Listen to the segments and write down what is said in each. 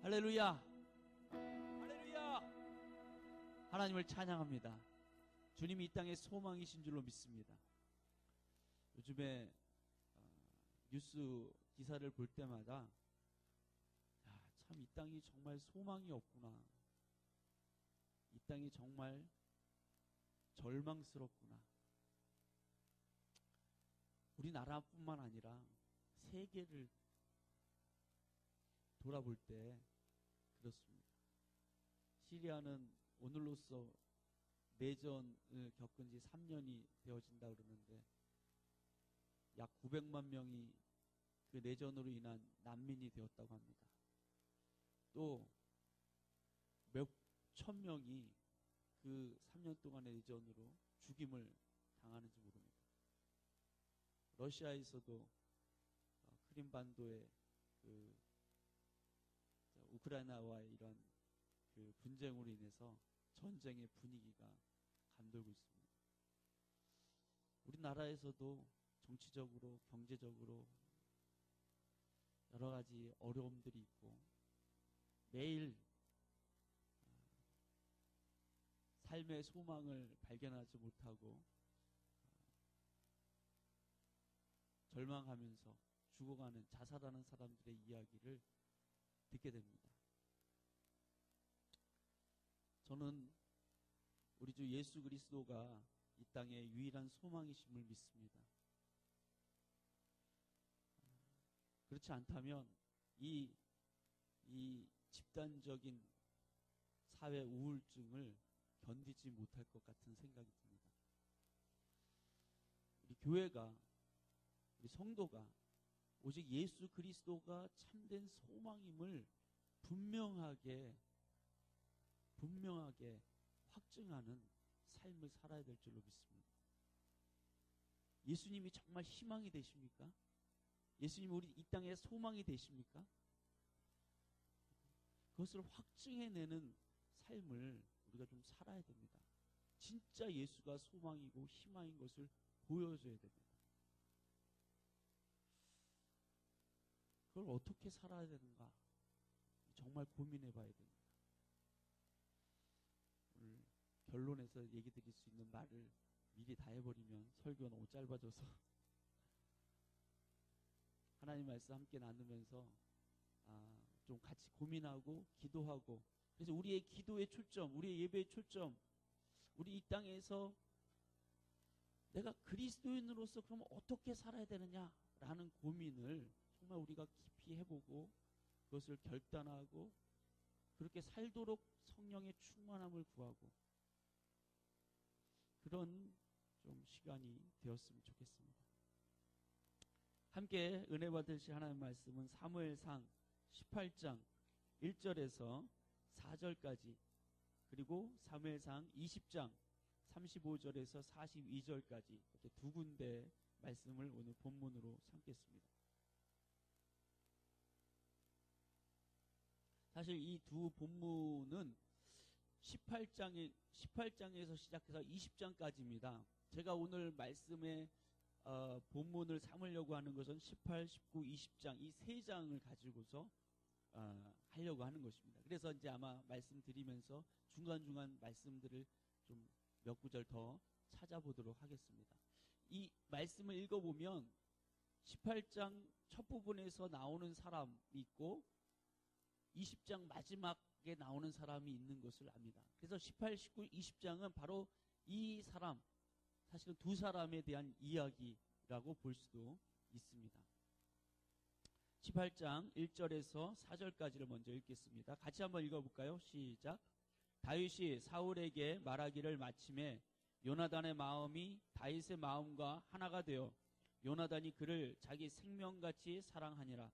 할렐루야! 할렐루야! 하나님을 찬양합니다. 주님이 이 땅의 소망이신 줄로 믿습니다. 요즘에 뉴스 기사를 볼 때마다 참 이 땅이 정말 소망이 없구나. 이 땅이 정말 절망스럽구나. 우리나라뿐만 아니라 세계를 돌아볼 때 그렇습니다. 시리아는 오늘로써 내전을 겪은 지 3년이 되어진다 그러는데 약 900만 명이 그 내전으로 인한 난민이 되었다고 합니다. 또 몇 천 명이 그 3년 동안의 내전으로 죽임을 당하는지 모릅니다. 러시아에서도 크림반도의 그 우크라이나와의 이런 그 분쟁으로 인해서 전쟁의 분위기가 감돌고 있습니다. 우리나라에서도 정치적으로, 경제적으로 여러 가지 어려움들이 있고 매일 삶의 소망을 발견하지 못하고 절망하면서 죽어가는, 자살하는 사람들의 이야기를 듣게 됩니다. 저는 우리 주 예수 그리스도가 이 땅의 유일한 소망이심을 믿습니다. 그렇지 않다면 이 집단적인 사회 우울증을 견디지 못할 것 같은 생각이 듭니다. 우리 교회가, 우리 성도가 오직 예수 그리스도가 참된 소망임을 분명하게 확증하는 삶을 살아야 될 줄로 믿습니다. 예수님이 정말 희망이 되십니까? 예수님이 우리 이 땅의 소망이 되십니까? 그것을 확증해내는 삶을 우리가 좀 살아야 됩니다. 진짜 예수가 소망이고 희망인 것을 보여줘야 됩니다. 그걸 어떻게 살아야 되는가 정말 고민해 봐야 됩니다. 오늘 결론에서 얘기 드릴 수 있는 말을 미리 다 해버리면 설교가 너무 짧아져서 하나님 말씀 함께 나누면서 좀 같이 고민하고 기도하고, 그래서 우리의 기도의 초점, 우리의 예배의 초점, 우리 이 땅에서 내가 그리스도인으로서 그러면 어떻게 살아야 되느냐라는 고민을 정말 우리가 깊이 해보고 그것을 결단하고 그렇게 살도록 성령의 충만함을 구하고 그런 좀 시간이 되었으면 좋겠습니다. 함께 은혜 받으실 하나님의 말씀은 사무엘상 18장 1절에서 4절까지, 그리고 사무엘상 20장 35절에서 42절까지 이렇게 두 군데 말씀을 오늘 본문으로 삼겠습니다. 사실 이 두 본문은 18장에서 시작해서 20장까지입니다. 제가 오늘 말씀의 본문을 삼으려고 하는 것은 18, 19, 20장 이 세 장을 가지고서 하려고 하는 것입니다. 그래서 이제 아마 말씀드리면서 중간중간 말씀들을 좀 몇 구절 더 찾아보도록 하겠습니다. 이 말씀을 읽어보면 18장 첫 부분에서 나오는 사람이 있고 20장 마지막에 나오는 사람이 있는 것을 압니다. 그래서 18, 19, 20장은 바로 이 사람, 사실은 두 사람에 대한 이야기라고 볼 수도 있습니다. 18장 1절에서 4절까지를 먼저 읽겠습니다. 같이 한번 읽어볼까요? 시작. 다윗이 사울에게 말하기를 마침에 요나단의 마음이 다윗의 마음과 하나가 되어 요나단이 그를 자기 생명같이 사랑하니라.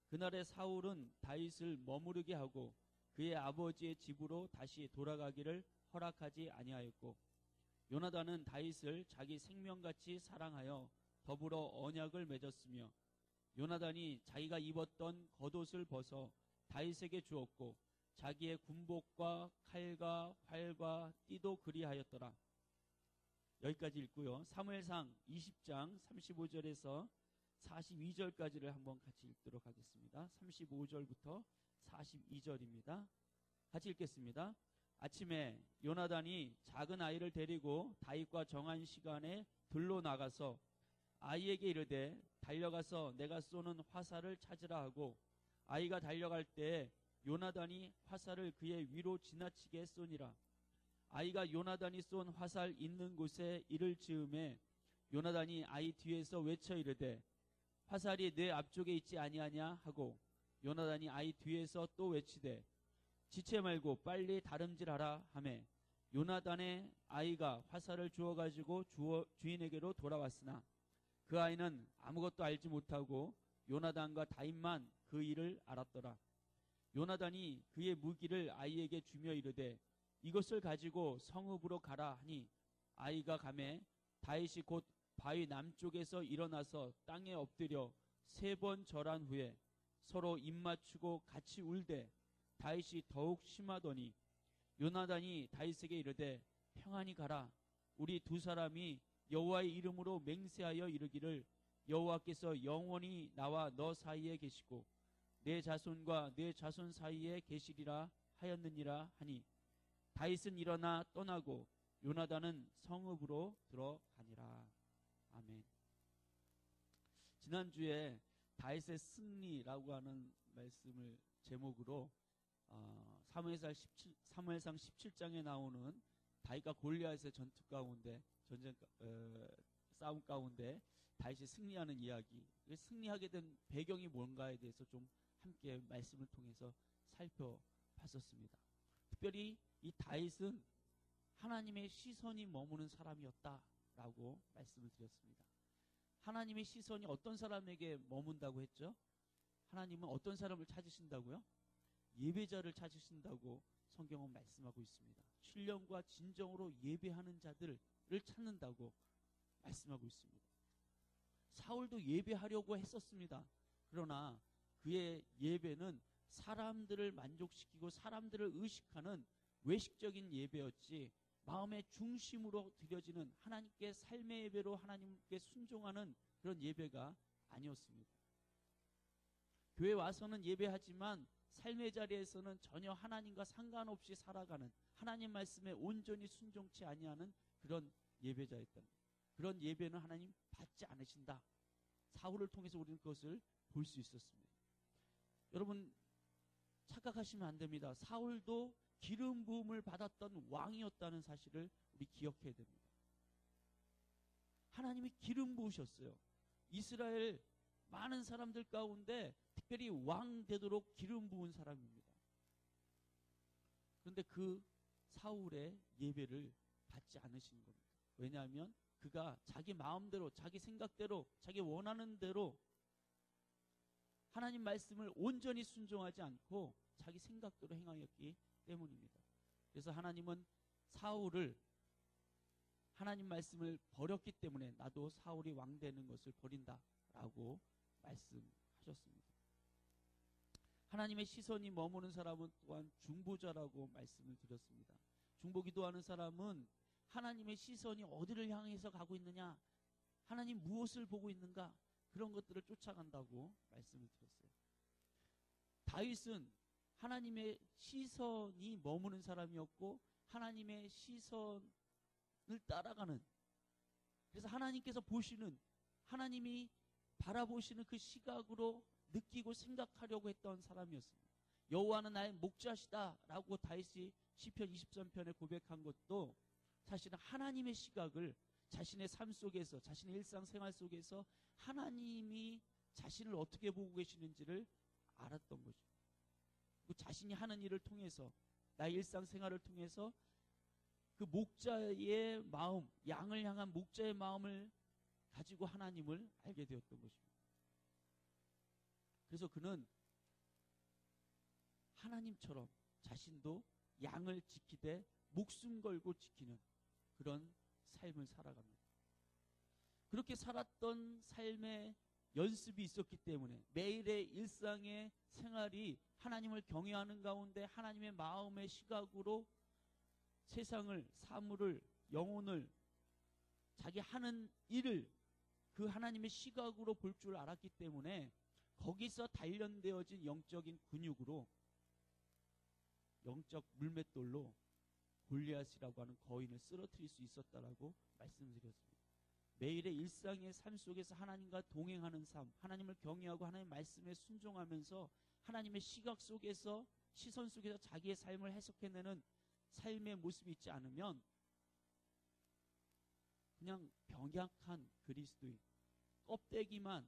그날에 사울은 다윗을 머무르게 하고 그의 아버지의 집으로 다시 돌아가기를 허락하지 아니하였고, 요나단은 다윗을 자기 생명같이 사랑하여 더불어 언약을 맺었으며, 요나단이 자기가 입었던 겉옷을 벗어 다윗에게 주었고 자기의 군복과 칼과 활과 띠도 그리하였더라. 여기까지 읽고요. 사무엘상 20장 35절에서 42절까지를 한번 같이 읽도록 하겠습니다. 35절부터 42절입니다. 같이 읽겠습니다. 아침에 요나단이 작은 아이를 데리고 다윗과 정한 시간에 들로 나가서 아이에게 이르되 달려가서 내가 쏘는 화살을 찾으라 하고, 아이가 달려갈 때 요나단이 화살을 그의 위로 지나치게 쏘니라. 아이가 요나단이 쏜 화살 있는 곳에 이를 즈음에 요나단이 아이 뒤에서 외쳐 이르되 화살이 내 앞쪽에 있지 아니하냐 하고, 요나단이 아이 뒤에서 또 외치되 지체 말고 빨리 다름질하라 하매, 요나단의 아이가 화살을 주워 가지고 주인에게로 돌아왔으나 그 아이는 아무것도 알지 못하고 요나단과 다윗만 그 일을 알았더라. 요나단이 그의 무기를 아이에게 주며 이르되 이것을 가지고 성읍으로 가라 하니, 아이가 가매 다윗이 곧 바위 남쪽에서 일어나서 땅에 엎드려 3번 절한 후에 서로 입맞추고 같이 울되 다윗이 더욱 심하더니, 요나단이 다윗에게 이르되 평안히 가라. 우리 두 사람이 여호와의 이름으로 맹세하여 이르기를 여호와께서 영원히 나와 너 사이에 계시고 내 자손과 내 자손 사이에 계시리라 하였느니라 하니, 다윗은 일어나 떠나고 요나단은 성읍으로 들어가니라. 아멘. 지난주에 다윗의 승리라고 하는 말씀을 제목으로 사무엘상 17장에 나오는 다윗과 골리앗의 전투 가운데 싸움 가운데 다윗이 승리하는 이야기, 승리하게 된 배경이 뭔가에 대해서 좀 함께 말씀을 통해서 살펴봤었습니다. 특별히 이 다윗은 하나님의 시선이 머무는 사람이었다라고 말씀을 드렸습니다. 하나님의 시선이 어떤 사람에게 머문다고 했죠? 하나님은 어떤 사람을 찾으신다고요? 예배자를 찾으신다고 성경은 말씀하고 있습니다. 신령과 진정으로 예배하는 자들을 찾는다고 말씀하고 있습니다. 사울도 예배하려고 했었습니다. 그러나 그의 예배는 사람들을 만족시키고 사람들을 의식하는 외식적인 예배였지, 마음의 중심으로 드려지는 하나님께 삶의 예배로 하나님께 순종하는 그런 예배가 아니었습니다. 교회 와서는 예배하지만 삶의 자리에서는 전혀 하나님과 상관없이 살아가는, 하나님 말씀에 온전히 순종치 아니하는 그런 예배자였다. 그런 예배는 하나님 받지 않으신다. 사울을 통해서 우리는 그것을 볼 수 있었습니다. 여러분 착각하시면 안 됩니다. 사울도 기름 부음을 받았던 왕이었다는 사실을 우리 기억해야 됩니다. 하나님이 기름 부으셨어요. 이스라엘 많은 사람들 가운데 특별히 왕 되도록 기름 부은 사람입니다. 그런데 그 사울의 예배를 받지 않으시는 겁니다. 왜냐하면 그가 자기 마음대로, 자기 생각대로, 자기 원하는 대로 하나님 말씀을 온전히 순종하지 않고 자기 생각대로 행하였기 때문입니다. 그래서 하나님은 사울을, 하나님 말씀을 버렸기 때문에 나도 사울이 왕 되는 것을 버린다라고 말씀하셨습니다. 하나님의 시선이 머무는 사람은 또한 중보자라고 말씀을 드렸습니다. 중보기도하는 사람은 하나님의 시선이 어디를 향해서 가고 있느냐, 하나님 무엇을 보고 있는가, 그런 것들을 쫓아간다고 말씀을 드렸어요. 다윗은 하나님의 시선이 머무는 사람이었고 하나님의 시선을 따라가는, 그래서 하나님께서 보시는, 하나님이 바라보시는 그 시각으로 느끼고 생각하려고 했던 사람이었습니다. 여호와는 나의 목자시다라고 다윗이 시편 23편에 고백한 것도 사실은 하나님의 시각을 자신의 삶 속에서, 자신의 일상생활 속에서 하나님이 자신을 어떻게 보고 계시는지를 알았던 거죠. 그 자신이 하는 일을 통해서, 나의 일상생활을 통해서 그 목자의 마음, 양을 향한 목자의 마음을 가지고 하나님을 알게 되었던 것입니다. 그래서 그는 하나님처럼 자신도 양을 지키되 목숨 걸고 지키는 그런 삶을 살아갑니다. 그렇게 살았던 삶의 연습이 있었기 때문에 매일의 일상의 생활이 하나님을 경외하는 가운데 하나님의 마음의 시각으로 세상을, 사물을, 영혼을, 자기 하는 일을 그 하나님의 시각으로 볼 줄 알았기 때문에 거기서 단련되어진 영적인 근육으로 영적 물맷돌로 골리앗이라고 하는 거인을 쓰러뜨릴 수 있었다라고 말씀드렸습니다. 매일의 일상의 삶 속에서 하나님과 동행하는 삶, 하나님을 경외하고 하나님의 말씀에 순종하면서 하나님의 시각 속에서, 시선 속에서 자기의 삶을 해석해내는 삶의 모습이 있지 않으면 그냥 병약한 그리스도인, 껍데기만,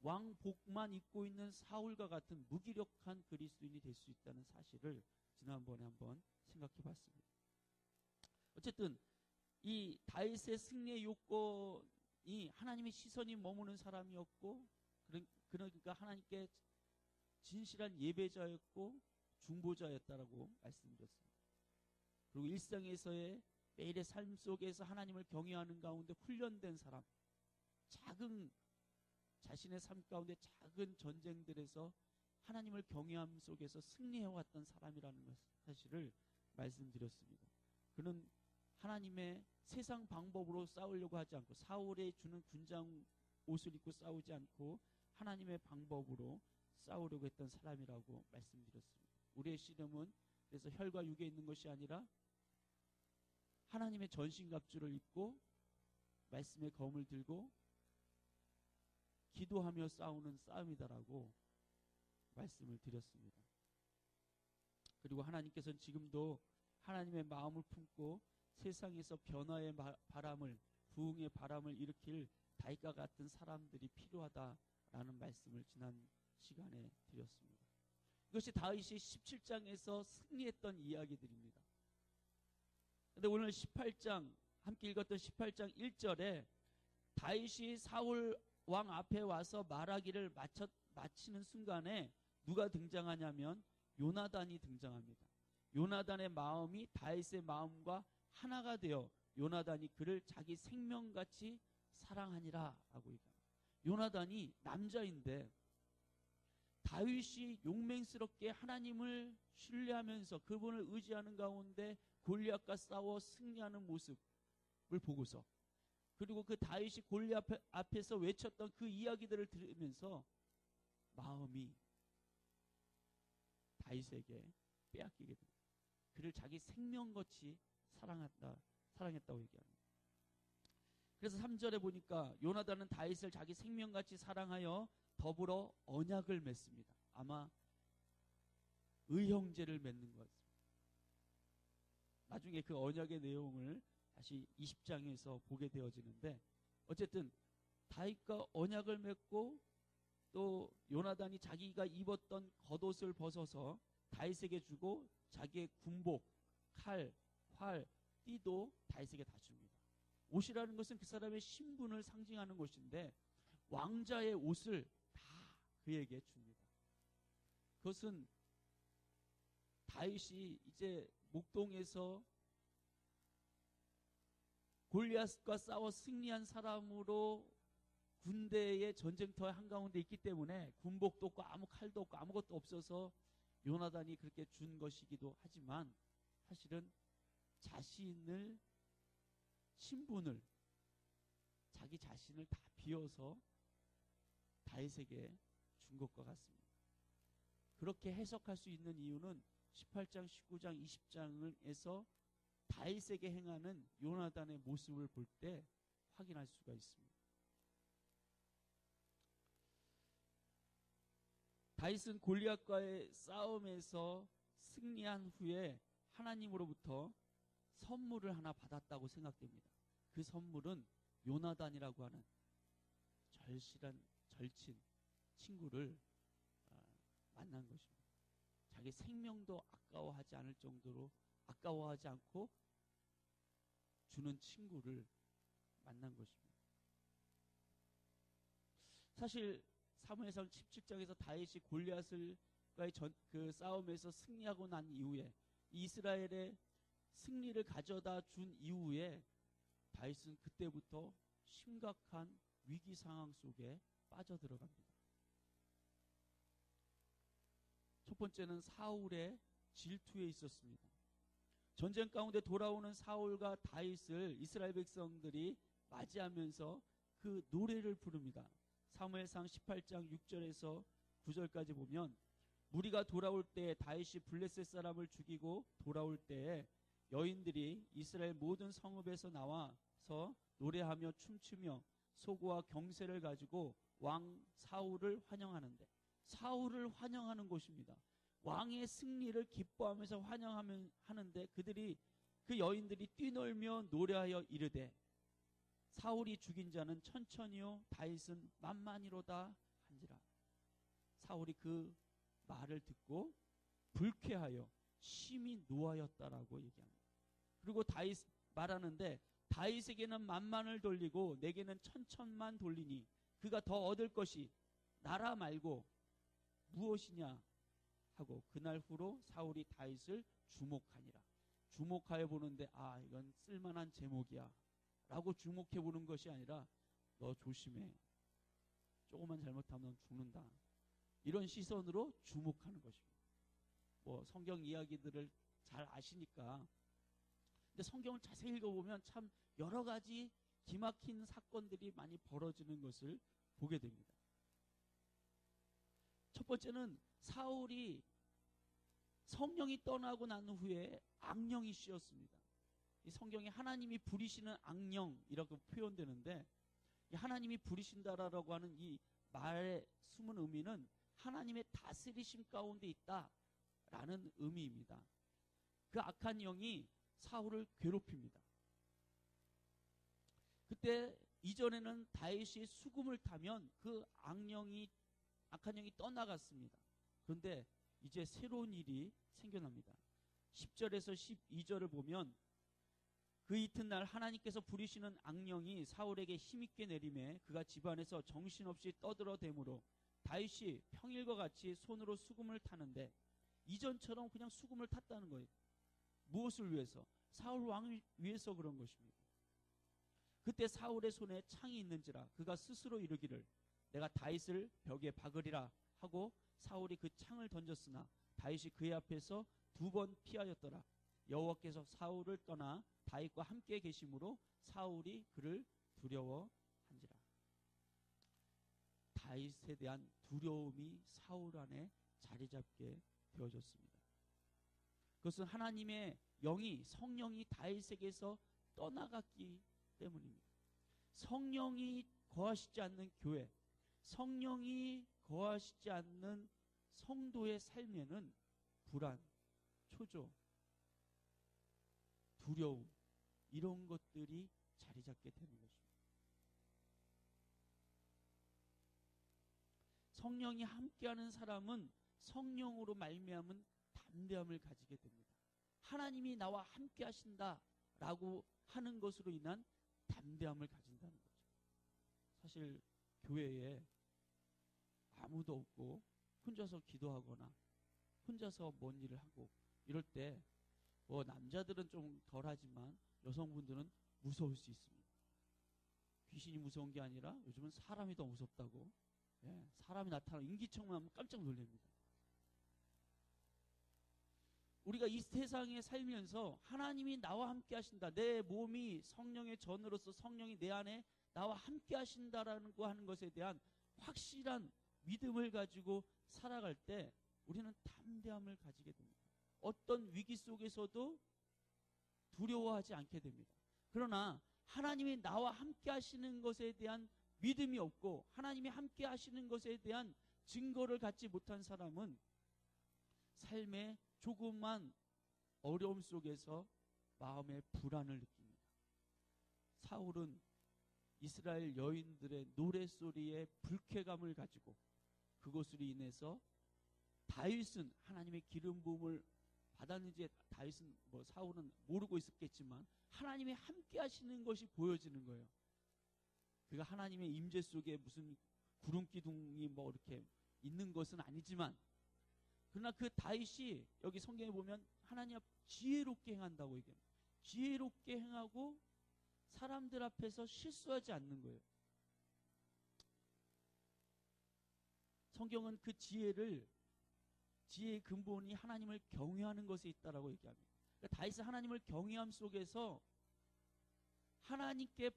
왕복만 입고 있는 사울과 같은 무기력한 그리스도인이 될 수 있다는 사실을 지난번에 한번 생각해 봤습니다. 어쨌든 이 다윗의 승리의 요건이 하나님의 시선이 머무는 사람이었고, 그러니까 하나님께 진실한 예배자였고 중보자였다라고 말씀드렸습니다. 그리고 일상에서의 매일의 삶 속에서 하나님을 경외하는 가운데 훈련된 사람, 자신의 삶 가운데 작은 전쟁들에서 하나님을 경외함 속에서 승리해왔던 사람이라는 사실을 말씀드렸습니다. 그는 하나님의 세상 방법으로 싸우려고 하지 않고, 사울이 주는 군장 옷을 입고 싸우지 않고 하나님의 방법으로 싸우려고 했던 사람이라고 말씀드렸습니다. 우리의 씨름은 그래서 혈과 육에 있는 것이 아니라 하나님의 전신갑주를 입고 말씀의 검을 들고 기도하며 싸우는 싸움이다라고 말씀을 드렸습니다. 그리고 하나님께서는 지금도 하나님의 마음을 품고 세상에서 변화의 바람을, 부흥의 바람을 일으킬 다윗과 같은 사람들이 필요하다라는 말씀을 지난 시간에 드렸습니다. 이것이 다윗이 17장에서 승리했던 이야기들입니다. 그런데 오늘 18장, 함께 읽었던 18장 1절에 다윗이 사울 왕 앞에 와서 말하기를 마치는 순간에 누가 등장하냐면 요나단이 등장합니다. 요나단의 마음이 다윗의 마음과 하나가 되어 요나단이 그를 자기 생명같이 사랑하니라 라고 얘기합니다. 요나단이 남자인데 다윗이 용맹스럽게 하나님을 신뢰하면서 그분을 의지하는 가운데 골리앗과 싸워 승리하는 모습을 보고서, 그리고 그 다윗이 골리앗 앞에서 외쳤던 그 이야기들을 들으면서 마음이 다윗에게 빼앗기게 됩니다. 그를 자기 생명같이 사랑했다고 얘기합니다. 그래서 3절에 보니까 요나단은 다윗을 자기 생명같이 사랑하여 더불어 언약을 맺습니다. 아마 의형제를 맺는 것 같습니다. 나중에 그 언약의 내용을 다시 20장에서 보게 되어지는데, 어쨌든 다윗과 언약을 맺고 또 요나단이 자기가 입었던 겉옷을 벗어서 다윗에게 주고 자기의 군복, 칼, 활, 띠도 다윗에게 다 줍니다. 옷이라는 것은 그 사람의 신분을 상징하는 것인데 왕자의 옷을 다 그에게 줍니다. 그것은 다윗이 이제 목동에서 골리앗과 싸워 승리한 사람으로 군대의 전쟁터 한가운데 있기 때문에 군복도 없고 아무 칼도 없고 아무것도 없어서 요나단이 그렇게 준 것이기도 하지만, 사실은 자신을, 신분을, 자기 자신을 다 비워서 다윗에게 준 것과 같습니다. 그렇게 해석할 수 있는 이유는 18장, 19장, 20장에서 다윗에게 행하는 요나단의 모습을 볼 때 확인할 수가 있습니다. 다윗은 골리앗과의 싸움에서 승리한 후에 하나님으로부터 선물을 하나 받았다고 생각됩니다. 그 선물은 요나단이라고 하는 절친 친구를 만난 것입니다. 자기 생명도 아까워하지 않을 정도로 아까워하지 않고 주는 친구를 만난 것입니다. 사실 사무엘상 17장에서 다윗이 골리앗과의 그 싸움에서 승리하고 난 이후에, 이스라엘의 승리를 가져다 준 이후에 다윗은 그때부터 심각한 위기 상황 속에 빠져들어갑니다. 첫 번째는 사울의 질투에 있었습니다. 전쟁 가운데 돌아오는 사울과 다윗을 이스라엘 백성들이 맞이하면서 그 노래를 부릅니다. 사무엘상 18장 6절에서 9절까지 보면 무리가 돌아올 때 다윗이 블레셋 사람을 죽이고 돌아올 때 여인들이 이스라엘 모든 성읍에서 나와서 노래하며 춤추며 소고와 경세를 가지고 왕 사울을 환영하는데, 사울을 환영하는 곳입니다. 왕의 승리를 기뻐하면서 환영하는데 그들이, 그 여인들이 뛰놀며 노래하여 이르되 사울이 죽인 자는 천천히요 다윗은 만만히로다 한지라. 사울이 그 말을 듣고 불쾌하여 심히 노하였다라고 얘기합니다. 그리고 다윗 말하는데, 다윗에게는 만만을 돌리고 내게는 천천만 돌리니 그가 더 얻을 것이 나라 말고 무엇이냐 하고 그날 후로 사울이 다윗을 주목하니라. 주목하여 보는데 이건 쓸만한 제목이야 라고 주목해 보는 것이 아니라 너 조심해, 조금만 잘못하면 죽는다, 이런 시선으로 주목하는 것입니다. 뭐 성경 이야기들을 잘 아시니까. 근데 성경을 자세히 읽어보면 참 여러 가지 기막힌 사건들이 많이 벌어지는 것을 보게 됩니다. 첫 번째는 사울이 성령이 떠나고 난 후에 악령이 씌었습니다. 이 성경에 하나님이 부리시는 악령이라고 표현되는데, 이 하나님이 부리신다라고 하는 이 말의 숨은 의미는 하나님의 다스리심 가운데 있다라는 의미입니다. 그 악한 영이 사울을 괴롭힙니다. 그때 이전에는 다윗이 수금을 타면 그 악한 영이 떠나갔습니다. 그런데 이제 새로운 일이 생겨납니다. 10절에서 12절을 보면 그 이튿날 하나님께서 부리시는 악령이 사울에게 힘있게 내림에 그가 집안에서 정신없이 떠들어대므로 다윗이 평일과 같이 손으로 수금을 타는데, 이전처럼 그냥 수금을 탔다는 거예요. 무엇을 위해서? 사울 왕을 위해서 그런 것입니다. 그때 사울의 손에 창이 있는지라 그가 스스로 이르기를 내가 다윗을 벽에 박으리라 하고 사울이 그 창을 던졌으나 다윗이 그의 앞에서 2번 피하였더라. 여호와께서 사울을 떠나 다윗과 함께 계심으로 사울이 그를 두려워한지라. 다윗에 대한 두려움이 사울 안에 자리 잡게 되어졌습니다. 그것은 하나님의 영이, 성령이 다윗에게서 떠나갔기 때문입니다. 성령이 거하시지 않는 교회, 성령이 거하시지 않는 성도의 삶에는 불안, 초조, 두려움, 이런 것들이 자리 잡게 되는 것입니다. 성령이 함께하는 사람은 성령으로 말미암은 담대함을 가지게 됩니다. 하나님이 나와 함께 하신다라고 하는 것으로 인한 담대함을 가진다는 거죠. 사실 교회에 아무도 없고 혼자서 기도하거나 혼자서 뭔 일을 하고 이럴 때 뭐 남자들은 좀 덜하지만 여성분들은 무서울 수 있습니다. 귀신이 무서운 게 아니라 요즘은 사람이 더 무섭다고. 사람이 나타나면 인기척만 하면 깜짝 놀랍니다. 우리가 이 세상에 살면서 하나님이 나와 함께 하신다, 내 몸이 성령의 전으로서 성령이 내 안에 나와 함께 하신다라는 거 하는 것에 대한 확실한 믿음을 가지고 살아갈 때 우리는 담대함을 가지게 됩니다. 어떤 위기 속에서도 두려워하지 않게 됩니다. 그러나 하나님이 나와 함께 하시는 것에 대한 믿음이 없고 하나님이 함께 하시는 것에 대한 증거를 갖지 못한 사람은 삶의 조그만 어려움 속에서 마음의 불안을 느낍니다. 사울은 이스라엘 여인들의 노래소리에 불쾌감을 가지고 그것으로 인해서 다윗은 하나님의 기름 부음을 받았는지 다윗은 사울은 모르고 있었겠지만 하나님이 함께 하시는 것이 보여지는 거예요. 그가 하나님의 임재 속에 무슨 구름 기둥이 이렇게 있는 것은 아니지만, 그러나 그 다윗이 여기 성경에 보면 하나님 앞 지혜롭게 행한다고 얘기합니다. 지혜롭게 행하고 사람들 앞에서 실수하지 않는 거예요. 성경은 그 지혜의 근본이 하나님을 경외하는 것에 있다라고 얘기합니다. 그러니까 다윗은 하나님을 경외함 속에서 하나님께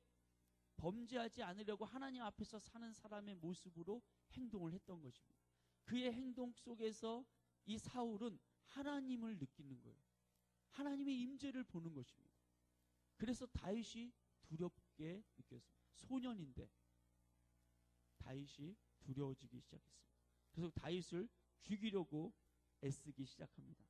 범죄하지 않으려고 하나님 앞에서 사는 사람의 모습으로 행동을 했던 것입니다. 그의 행동 속에서 이 사울은 하나님을 느끼는 거예요. 하나님의 임재를 보는 것입니다. 그래서 다윗이 두렵게 느꼈습니다. 소년인데 다윗이 두려워지기 시작했습니다. 그래서 다윗을 죽이려고 애쓰기 시작합니다.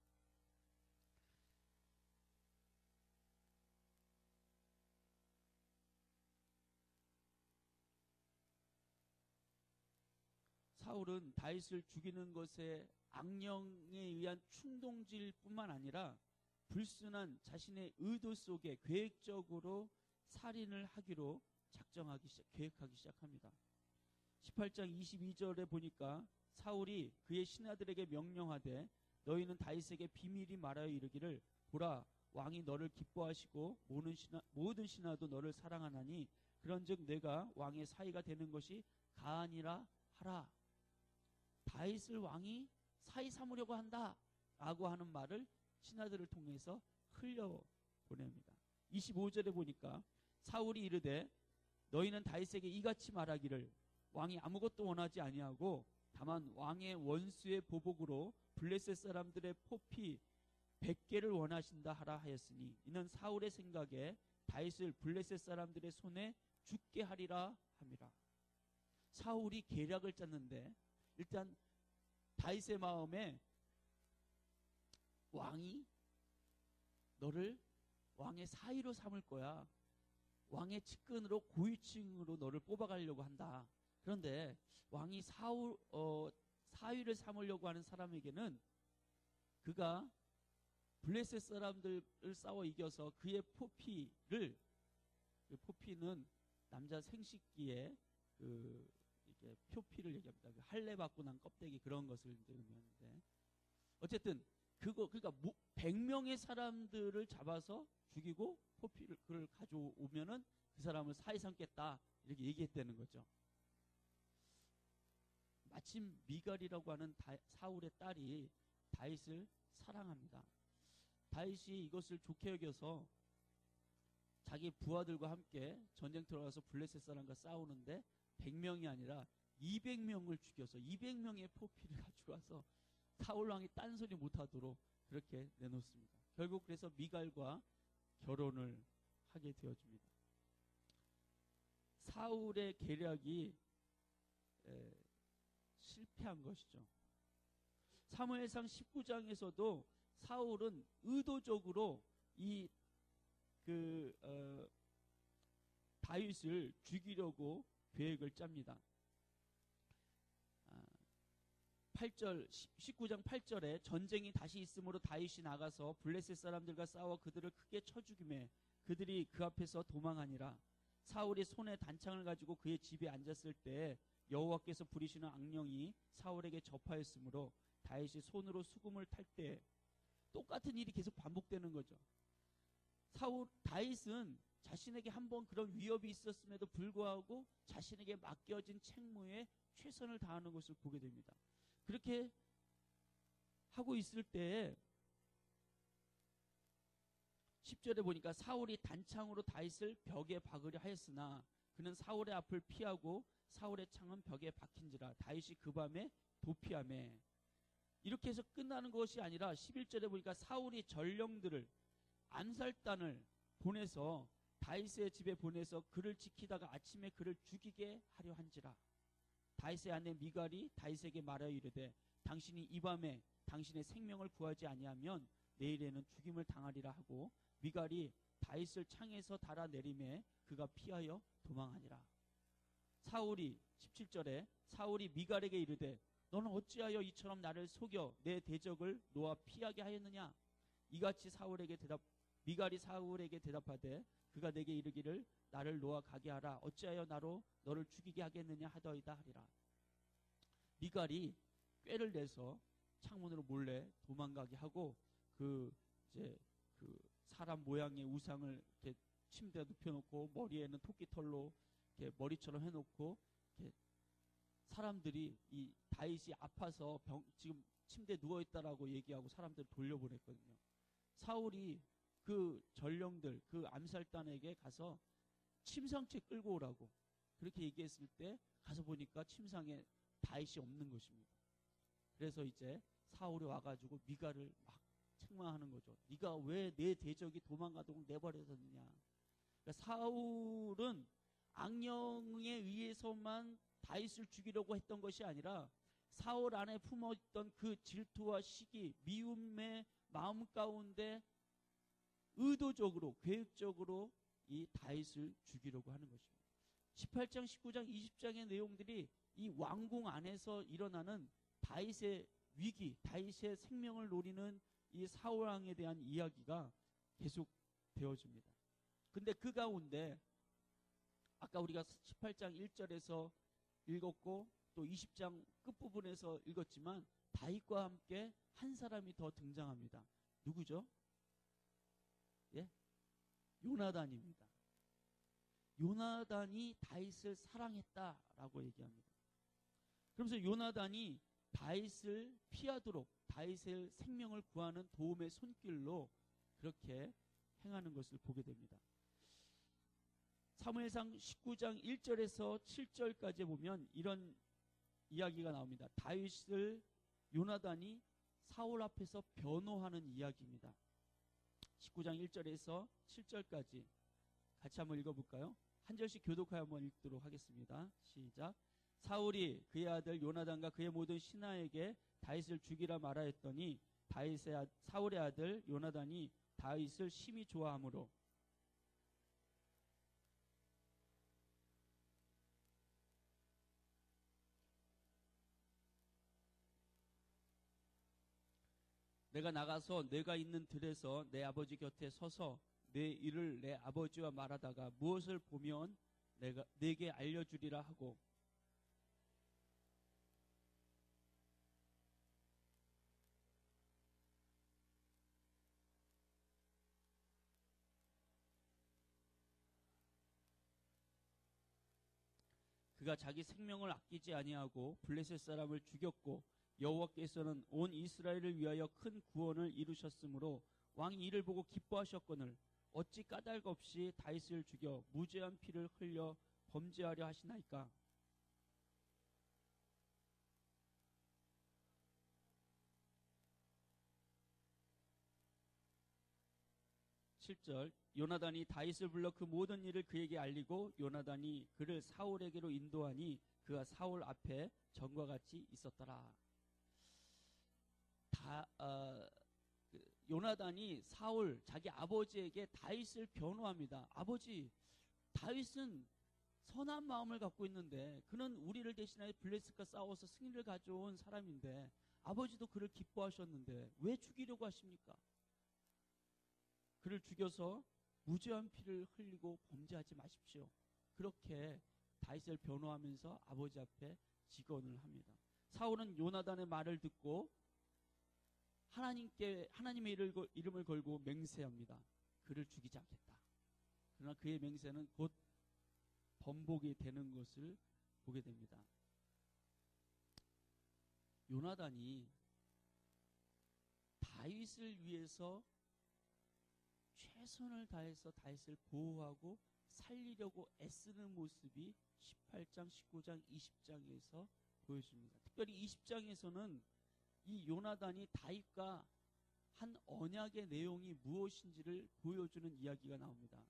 사울은 다윗을 죽이는 것에 악령에 의한 충동질뿐만 아니라 불순한 자신의 의도 속에 계획적으로 살인을 하기로 계획하기 시작합니다. 18장 22절에 보니까 사울이 그의 신하들에게 명령하되 너희는 다윗에게 비밀히 말하여 이르기를 보라 왕이 너를 기뻐하시고 모든 신하도 너를 사랑하나니 그런즉 내가 왕의 사위가 되는 것이 가하니라 하라. 다윗을 왕이 사위 삼으려고 한다 라고 하는 말을 신하들을 통해서 흘려보냅니다. 25절에 보니까 사울이 이르되 너희는 다윗에게 이같이 말하기를 왕이 아무것도 원하지 아니하고 다만 왕의 원수의 보복으로 블레셋 사람들의 포피 100개를 원하신다 하라 하였으니 이는 사울의 생각에 다윗을 블레셋 사람들의 손에 죽게 하리라 함이라. 사울이 계략을 짰는데 일단 다윗의 마음에 왕이 너를 왕의 사위로 삼을 거야. 왕의 측근으로 고위층으로 너를 뽑아가려고 한다. 그런데 왕이 사위를 삼으려고 하는 사람에게는 그가 블레셋 사람들을 싸워 이겨서 그의 포피를, 그 포피는 남자 생식기에 이게 표피를 얘기합니다. 그 할례 받고 난 껍데기 그런 것을 의미하는데 어쨌든 그러니까 100명의 사람들을 잡아서 죽이고 포피를 그걸 가져오면은 그 사람을 사위 삼겠다 이렇게 얘기했다는 거죠. 마침 미갈이라고 하는 사울의 딸이 다윗을 사랑합니다. 다윗이 이것을 좋게 여겨서 자기 부하들과 함께 전쟁터로 가서 블레셋 사람과 싸우는데 100명이 아니라 200명을 죽여서 200명의 포피를 가져와서 사울 왕이 딴소리 못하도록 그렇게 내놓습니다. 결국 그래서 미갈과 결혼을 하게 되어집니다. 사울의 계략이 실패한 것이죠. 사무엘상 19장에서도 사울은 의도적으로 다윗을 죽이려고 계획을 짭니다. 19장 8절에 전쟁이 다시 있으므로 다윗이 나가서 블레셋 사람들과 싸워 그들을 크게 쳐 죽이매 그들이 그 앞에서 도망하니라. 사울이 손에 단창을 가지고 그의 집에 앉았을 때 여호와께서 부리시는 악령이 사울에게 접하였으므로 다윗이 손으로 수금을 탈 때 똑같은 일이 계속 반복되는 거죠. 다윗은 자신에게 한번 그런 위협이 있었음에도 불구하고 자신에게 맡겨진 책무에 최선을 다하는 것을 보게 됩니다. 그렇게 하고 있을 때에 10절에 보니까 사울이 단창으로 다윗을 벽에 박으려 하였으나 그는 사울의 앞을 피하고 사울의 창은 벽에 박힌지라 다윗이 그 밤에 도피하매. 이렇게 해서 끝나는 것이 아니라 11절에 보니까 사울이 전령들을 암살단을 보내서 다윗의 집에 보내서 그를 지키다가 아침에 그를 죽이게 하려 한지라. 다윗의 아내 미갈이 다윗에게 말하여 이르되 당신이 이 밤에 당신의 생명을 구하지 아니하면 내일에는 죽임을 당하리라 하고 미갈이 다윗을 창에서 달아내림에 그가 피하여 도망하니라. 17절에 사울이 미갈에게 이르되 너는 어찌하여 이처럼 나를 속여 내 대적을 놓아 피하게 하였느냐. 이같이 미갈이 사울에게 대답하되 그가 내게 이르기를 나를 놓아 가게 하라. 어찌하여 나로 너를 죽이게 하겠느냐 하더이다 하리라. 미갈이 꾀를 내서 창문으로 몰래 도망가게 하고 사람 모양의 우상을 이렇게 침대에 눕혀놓고 머리에는 토끼털로 이렇게 머리처럼 해놓고 이렇게 사람들이 이 다윗이 아파서 지금 침대에 누워있다라고 얘기하고 사람들을 돌려보냈거든요. 사울이 그 전령들 그 암살단에게 가서 침상째 끌고 오라고 그렇게 얘기했을 때 가서 보니까 침상에 다윗이 없는 것입니다. 그래서 이제 사울이 와가지고 미가를 막 책망하는 거죠. 네가 왜 내 대적이 도망가도록 내버려뒀느냐. 그러니까 사울은 악령에 의해서만 다윗을 죽이려고 했던 것이 아니라 사울 안에 품어있던 그 질투와 시기, 미움의 마음 가운데 의도적으로, 계획적으로 이 다윗을 죽이려고 하는 것입니다. 18장, 19장, 20장의 내용들이 이 왕궁 안에서 일어나는 다윗의 위기, 다윗의 생명을 노리는 이 사울 왕에 대한 이야기가 계속 되어집니다. 근데 그 가운데 아까 우리가 18장 1절에서 읽었고 또 20장 끝부분에서 읽었지만 다윗과 함께 한 사람이 더 등장합니다. 누구죠? 예? 요나단입니다. 요나단이 다윗을 사랑했다라고 얘기합니다. 그러면서 요나단이 다윗을 피하도록 다윗의 생명을 구하는 도움의 손길로 그렇게 행하는 것을 보게 됩니다. 사무엘상 19장 1절에서 7절까지 보면 이런 이야기가 나옵니다. 다윗을 요나단이 사울 앞에서 변호하는 이야기입니다. 19장 1절에서 7절까지 같이 한번 읽어볼까요? 한 절씩 교독하여 한번 읽도록 하겠습니다. 시작. 사울이 그의 아들 요나단과 그의 모든 신하에게 다윗을 죽이라 말하였더니 사울의 아들 요나단이 다윗을 심히 좋아하므로 내가 나가서 내가 있는 들에서 내 아버지 곁에 서서 내 일을 내 아버지와 말하다가 무엇을 보면 내게 알려주리라 하고 그가 자기 생명을 아끼지 아니하고 블레셋 사람을 죽였고 여호와께서는 온 이스라엘을 위하여 큰 구원을 이루셨으므로 왕이 이를 보고 기뻐하셨거늘 어찌 까닭 없이 다윗을 죽여 무죄한 피를 흘려 범죄하려 하시나이까. 7절 요나단이 다윗을 불러 그 모든 일을 그에게 알리고 요나단이 그를 사울에게로 인도하니 그가 사울 앞에 전과 같이 있었더라. 요나단이 사울 자기 아버지에게 다윗을 변호합니다. 아버지, 다윗은 선한 마음을 갖고 있는데 그는 우리를 대신하여 블레셋과 싸워서 승리를 가져온 사람인데 아버지도 그를 기뻐하셨는데 왜 죽이려고 하십니까? 그를 죽여서 무죄한 피를 흘리고 범죄하지 마십시오. 그렇게 다윗을 변호하면서 아버지 앞에 직언을 합니다. 사울은 요나단의 말을 듣고 하나님의 이름을 걸고 맹세합니다. 그를 죽이지 않겠다. 그러나 그의 맹세는 곧 번복이 되는 것을 보게 됩니다. 요나단이 다윗을 위해서 최선을 다해서 다윗을 보호하고 살리려고 애쓰는 모습이 18장, 19장, 20장에서 보여줍니다. 특별히 20장에서는 이 요나단이 다윗과 한 언약의 내용이 무엇인지를 보여주는 이야기가 나옵니다.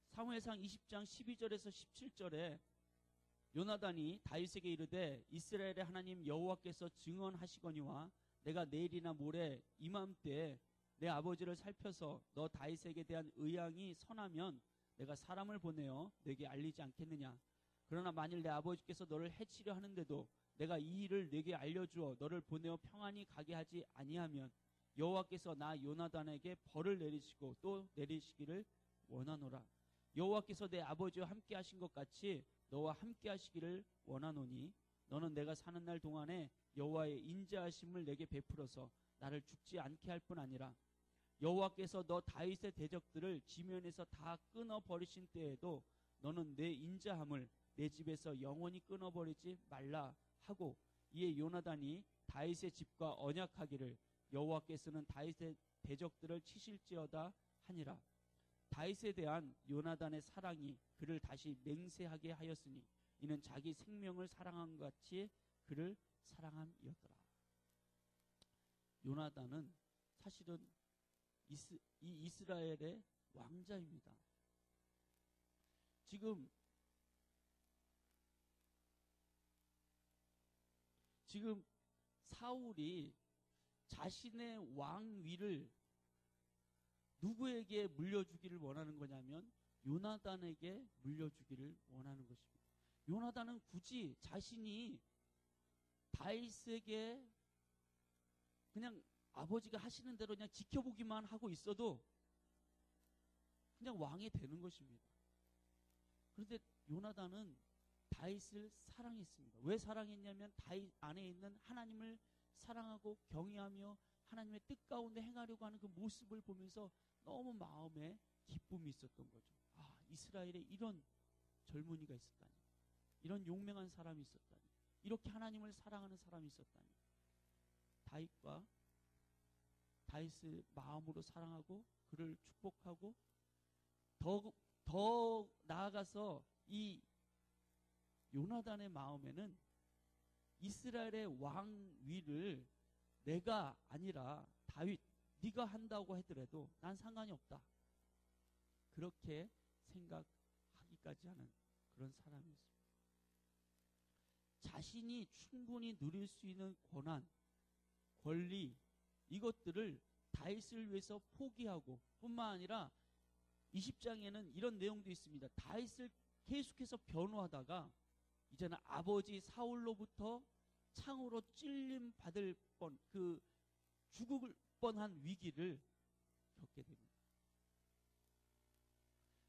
사무엘상 20장 12절에서 17절에 요나단이 다윗에게 이르되 이스라엘의 하나님 여호와께서 증언하시거니와 내가 내일이나 모레 이맘때에 내 아버지를 살펴서 너 다윗에게 대한 의향이 선하면 내가 사람을 보내어 내게 알리지 않겠느냐. 그러나 만일 내 아버지께서 너를 해치려 하는데도 내가 이 일을 내게 알려주어 너를 보내어 평안히 가게 하지 아니하면 여호와께서 나 요나단에게 벌을 내리시고 또 내리시기를 원하노라. 여호와께서 내 아버지와 함께 하신 것 같이 너와 함께 하시기를 원하노니 너는 내가 사는 날 동안에 여호와의 인자하심을 내게 베풀어서 나를 죽지 않게 할 뿐 아니라 여호와께서 너 다윗의 대적들을 지면에서 다 끊어버리신 때에도 너는 내 인자함을 내 집에서 영원히 끊어버리지 말라 하고 이에 요나단이 다윗의 집과 언약하기를 여호와께서는 다윗의 대적들을 치실지어다 하니라. 다윗에 대한 요나단의 사랑이 그를 다시 맹세하게 하였으니 이는 자기 생명을 사랑한 것 같이 그를 사랑함이었더라. 요나단은 사실은 이 이스라엘의 왕자입니다. 지금 사울이 자신의 왕위를 누구에게 물려주기를 원하는 거냐면 요나단에게 물려주기를 원하는 것입니다. 요나단은 굳이 자신이 다윗에게 그냥 아버지가 하시는 대로 그냥 지켜보기만 하고 있어도 그냥 왕이 되는 것입니다. 그런데 요나단은 다윗을 사랑했습니다. 왜 사랑했냐면 다윗 안에 있는 하나님을 사랑하고 경외하며 하나님의 뜻 가운데 행하려고 하는 그 모습을 보면서 너무 마음에 기쁨이 있었던 거죠. 아, 이스라엘에 이런 젊은이가 있었다니, 이런 용맹한 사람이 있었다니, 이렇게 하나님을 사랑하는 사람이 있었다니. 다윗을 마음으로 사랑하고 그를 축복하고 더 나아가서 이 요나단의 마음에는 이스라엘의 왕위를 내가 아니라 다윗, 네가 한다고 하더라도 난 상관이 없다. 그렇게 생각하기까지 하는 그런 사람이었습니다. 자신이 충분히 누릴 수 있는 권한, 권리, 이것들을 다윗을 위해서 포기하고 뿐만 아니라 20장에는 이런 내용도 있습니다. 다윗을 계속해서 변호하다가 이제는 아버지 사울로부터 창으로 찔림 받을 뻔, 그 죽을 뻔한 위기를 겪게 됩니다.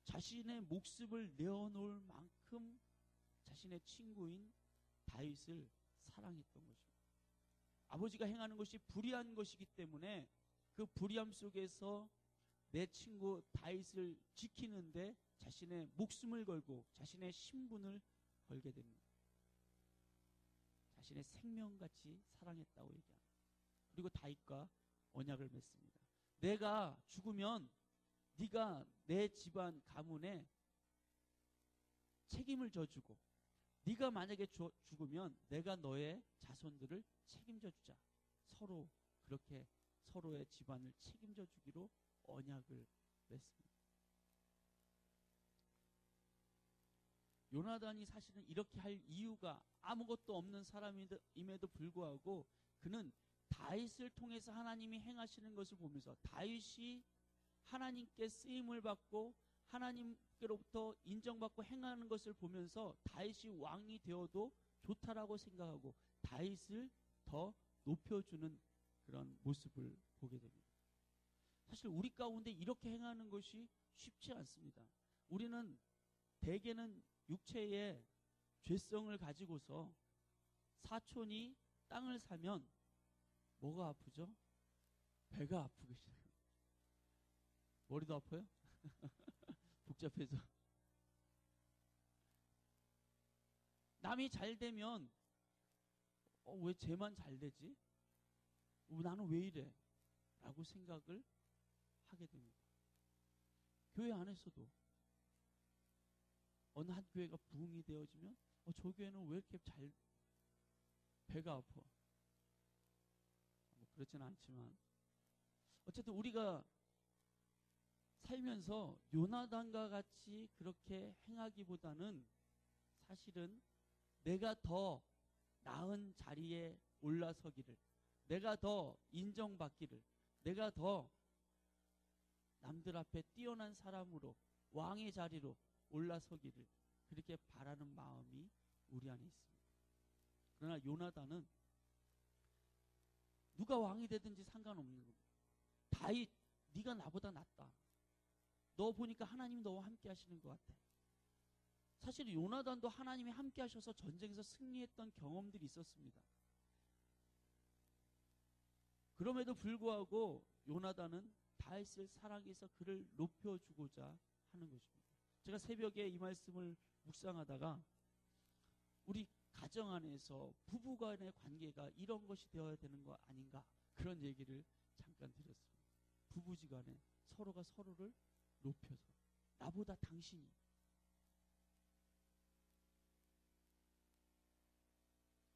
자신의 목숨을 내어놓을 만큼 자신의 친구인 다윗을 사랑했던 것입니다. 아버지가 행하는 것이 불의한 것이기 때문에 그 불의함 속에서 내 친구 다윗을 지키는데 자신의 목숨을 걸고 자신의 신분을 걸게 됩니다. 자신의 생명같이 사랑했다고 얘기합니다. 그리고 다윗과 언약을 맺습니다. 내가 죽으면 네가 내 집안 가문에 책임을 져주고 네가 만약에 죽으면 내가 너의 자손들을 책임져 주자. 서로 그렇게 서로의 집안을 책임져 주기로 언약을 맺습니다. 요나단이 사실은 이렇게 할 이유가 아무것도 없는 사람임에도 불구하고 그는 다윗을 통해서 하나님이 행하시는 것을 보면서 다윗이 하나님께 쓰임을 받고 하나님께로부터 인정받고 행하는 것을 보면서 다윗이 왕이 되어도 좋다라고 생각하고 다윗을 더 높여주는 그런 모습을 보게 됩니다. 사실 우리 가운데 이렇게 행하는 것이 쉽지 않습니다. 우리는 대개는 육체의 죄성을 가지고서 사촌이 땅을 사면 뭐가 아프죠? 배가 아프기 시작해요. 머리도 아파요? 복잡해서. 남이 잘 되면 왜 쟤만 잘 되지? 나는 왜 이래? 라고 생각을 하게 됩니다. 교회 안에서도 어느 한 교회가 부흥이 되어지면 저 교회는 왜 이렇게 배가 아파? 뭐 그렇지는 않지만 어쨌든 우리가 살면서 요나단과 같이 그렇게 행하기보다는 사실은 내가 더 나은 자리에 올라서기를, 내가 더 인정받기를, 내가 더 남들 앞에 뛰어난 사람으로 왕의 자리로 올라서기를 그렇게 바라는 마음이 우리 안에 있습니다. 그러나 요나단은 누가 왕이 되든지 상관없는 겁니다. 다윗, 네가 나보다 낫다. 너 보니까 하나님이 너와 함께 하시는 것 같아. 사실 요나단도 하나님이 함께 하셔서 전쟁에서 승리했던 경험들이 있었습니다. 그럼에도 불구하고 요나단은 다윗을 사랑해서 그를 높여주고자 하는 것입니다. 제가 새벽에 이 말씀을 묵상하다가 우리 가정 안에서 부부간의 관계가 이런 것이 되어야 되는 거 아닌가, 그런 얘기를 잠깐 드렸습니다. 부부지간에 서로가 서로를 높여서 나보다 당신이,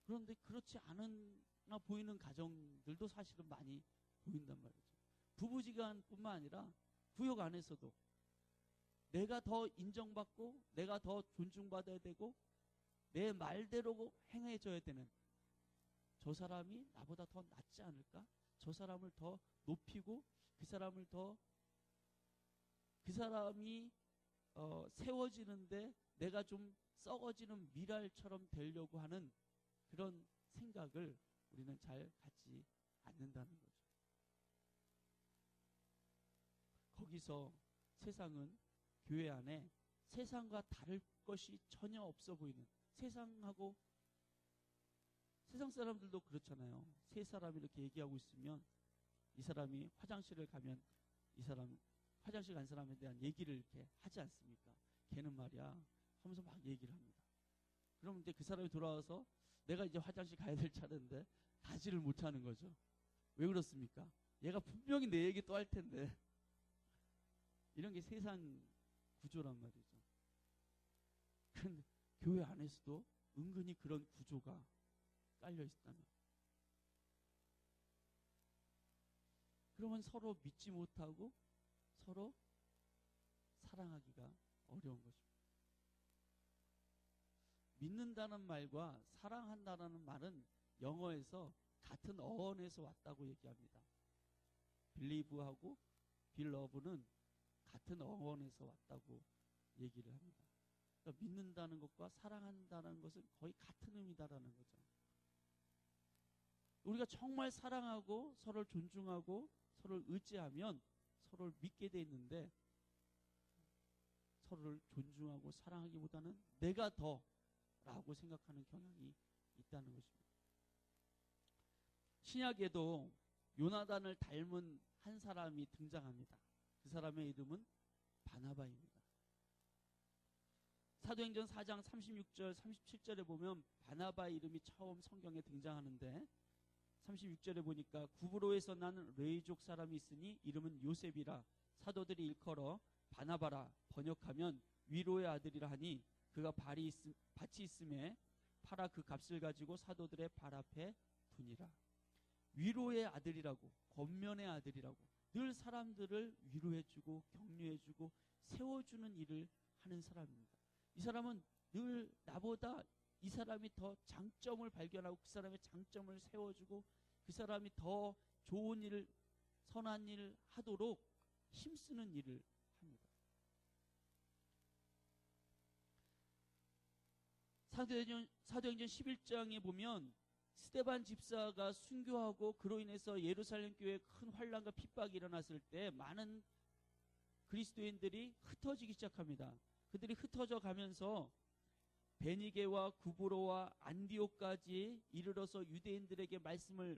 그런데 그렇지 않은 보이는 가정들도 사실은 많이 보인단 말이죠. 부부지간뿐만 아니라 구역 안에서도 내가 더 인정받고 내가 더 존중받아야 되고 내 말대로 행해져야 되는, 저 사람이 나보다 더 낫지 않을까? 저 사람을 더 높이고 그 사람이 세워지는데 내가 좀 썩어지는 미랄처럼 되려고 하는 그런 생각을 우리는 잘 갖지 않는다는 거죠. 거기서 세상은 교회 안에 세상과 다를 것이 전혀 없어 보이는, 세상 사람들도 그렇잖아요. 세 사람이 이렇게 얘기하고 있으면 이 사람이 화장실을 가면 이 사람 화장실 간 사람에 대한 얘기를 이렇게 하지 않습니까? 걔는 말이야 하면서 막 얘기를 합니다. 그러면 이제 그 사람이 돌아와서 내가 이제 화장실 가야 될 차례인데 가지를 못하는 거죠. 왜 그렇습니까? 얘가 분명히 내 얘기 또 할 텐데. 이런 게 세상 구조란 말이죠. 그런데 교회 안에서도 은근히 그런 구조가 깔려 있다면, 그러면 서로 믿지 못하고 서로 사랑하기가 어려운 것입니다. 믿는다는 말과 사랑한다는 말은 영어에서 같은 어원에서 왔다고 얘기합니다. believe하고 belove는 같은 어원에서 왔다고 얘기를 합니다. 그러니까 믿는다는 것과 사랑한다는 것은 거의 같은 의미다라는 거죠. 우리가 정말 사랑하고 서로를 존중하고 서로를 의지하면 서로를 믿게 돼 있는데, 서로를 존중하고 사랑하기보다는 내가 더 라고 생각하는 경향이 있다는 것입니다. 신약에도 요나단을 닮은 한 사람이 등장합니다. 그 사람의 이름은 바나바입니다. 사도행전 4장 36절 37절에 보면 바나바의 이름이 처음 성경에 등장하는데, 36절에 보니까 구브로에서 난 레이족 사람이 있으니 이름은 요셉이라 사도들이 일컬어 바나바라 번역하면 위로의 아들이라 하니 그가 밭이 있음에 팔아 그 값을 가지고 사도들의 발 앞에 두니라. 위로의 아들이라고, 권면의 아들이라고, 늘 사람들을 위로해주고 격려해주고 세워주는 일을 하는 사람입니다. 이 사람은 늘 나보다 이 사람이 더 장점을 발견하고 그 사람의 장점을 세워주고 그 사람이 더 좋은 일을, 선한 일을 하도록 힘쓰는 일을 합니다. 사도행전 11장에 보면 스데반 집사가 순교하고 그로 인해서 예루살렘 교회에 큰 환난과 핍박이 일어났을 때 많은 그리스도인들이 흩어지기 시작합니다. 그들이 흩어져 가면서 베니게와 구브로와 안디옥까지 이르러서 유대인들에게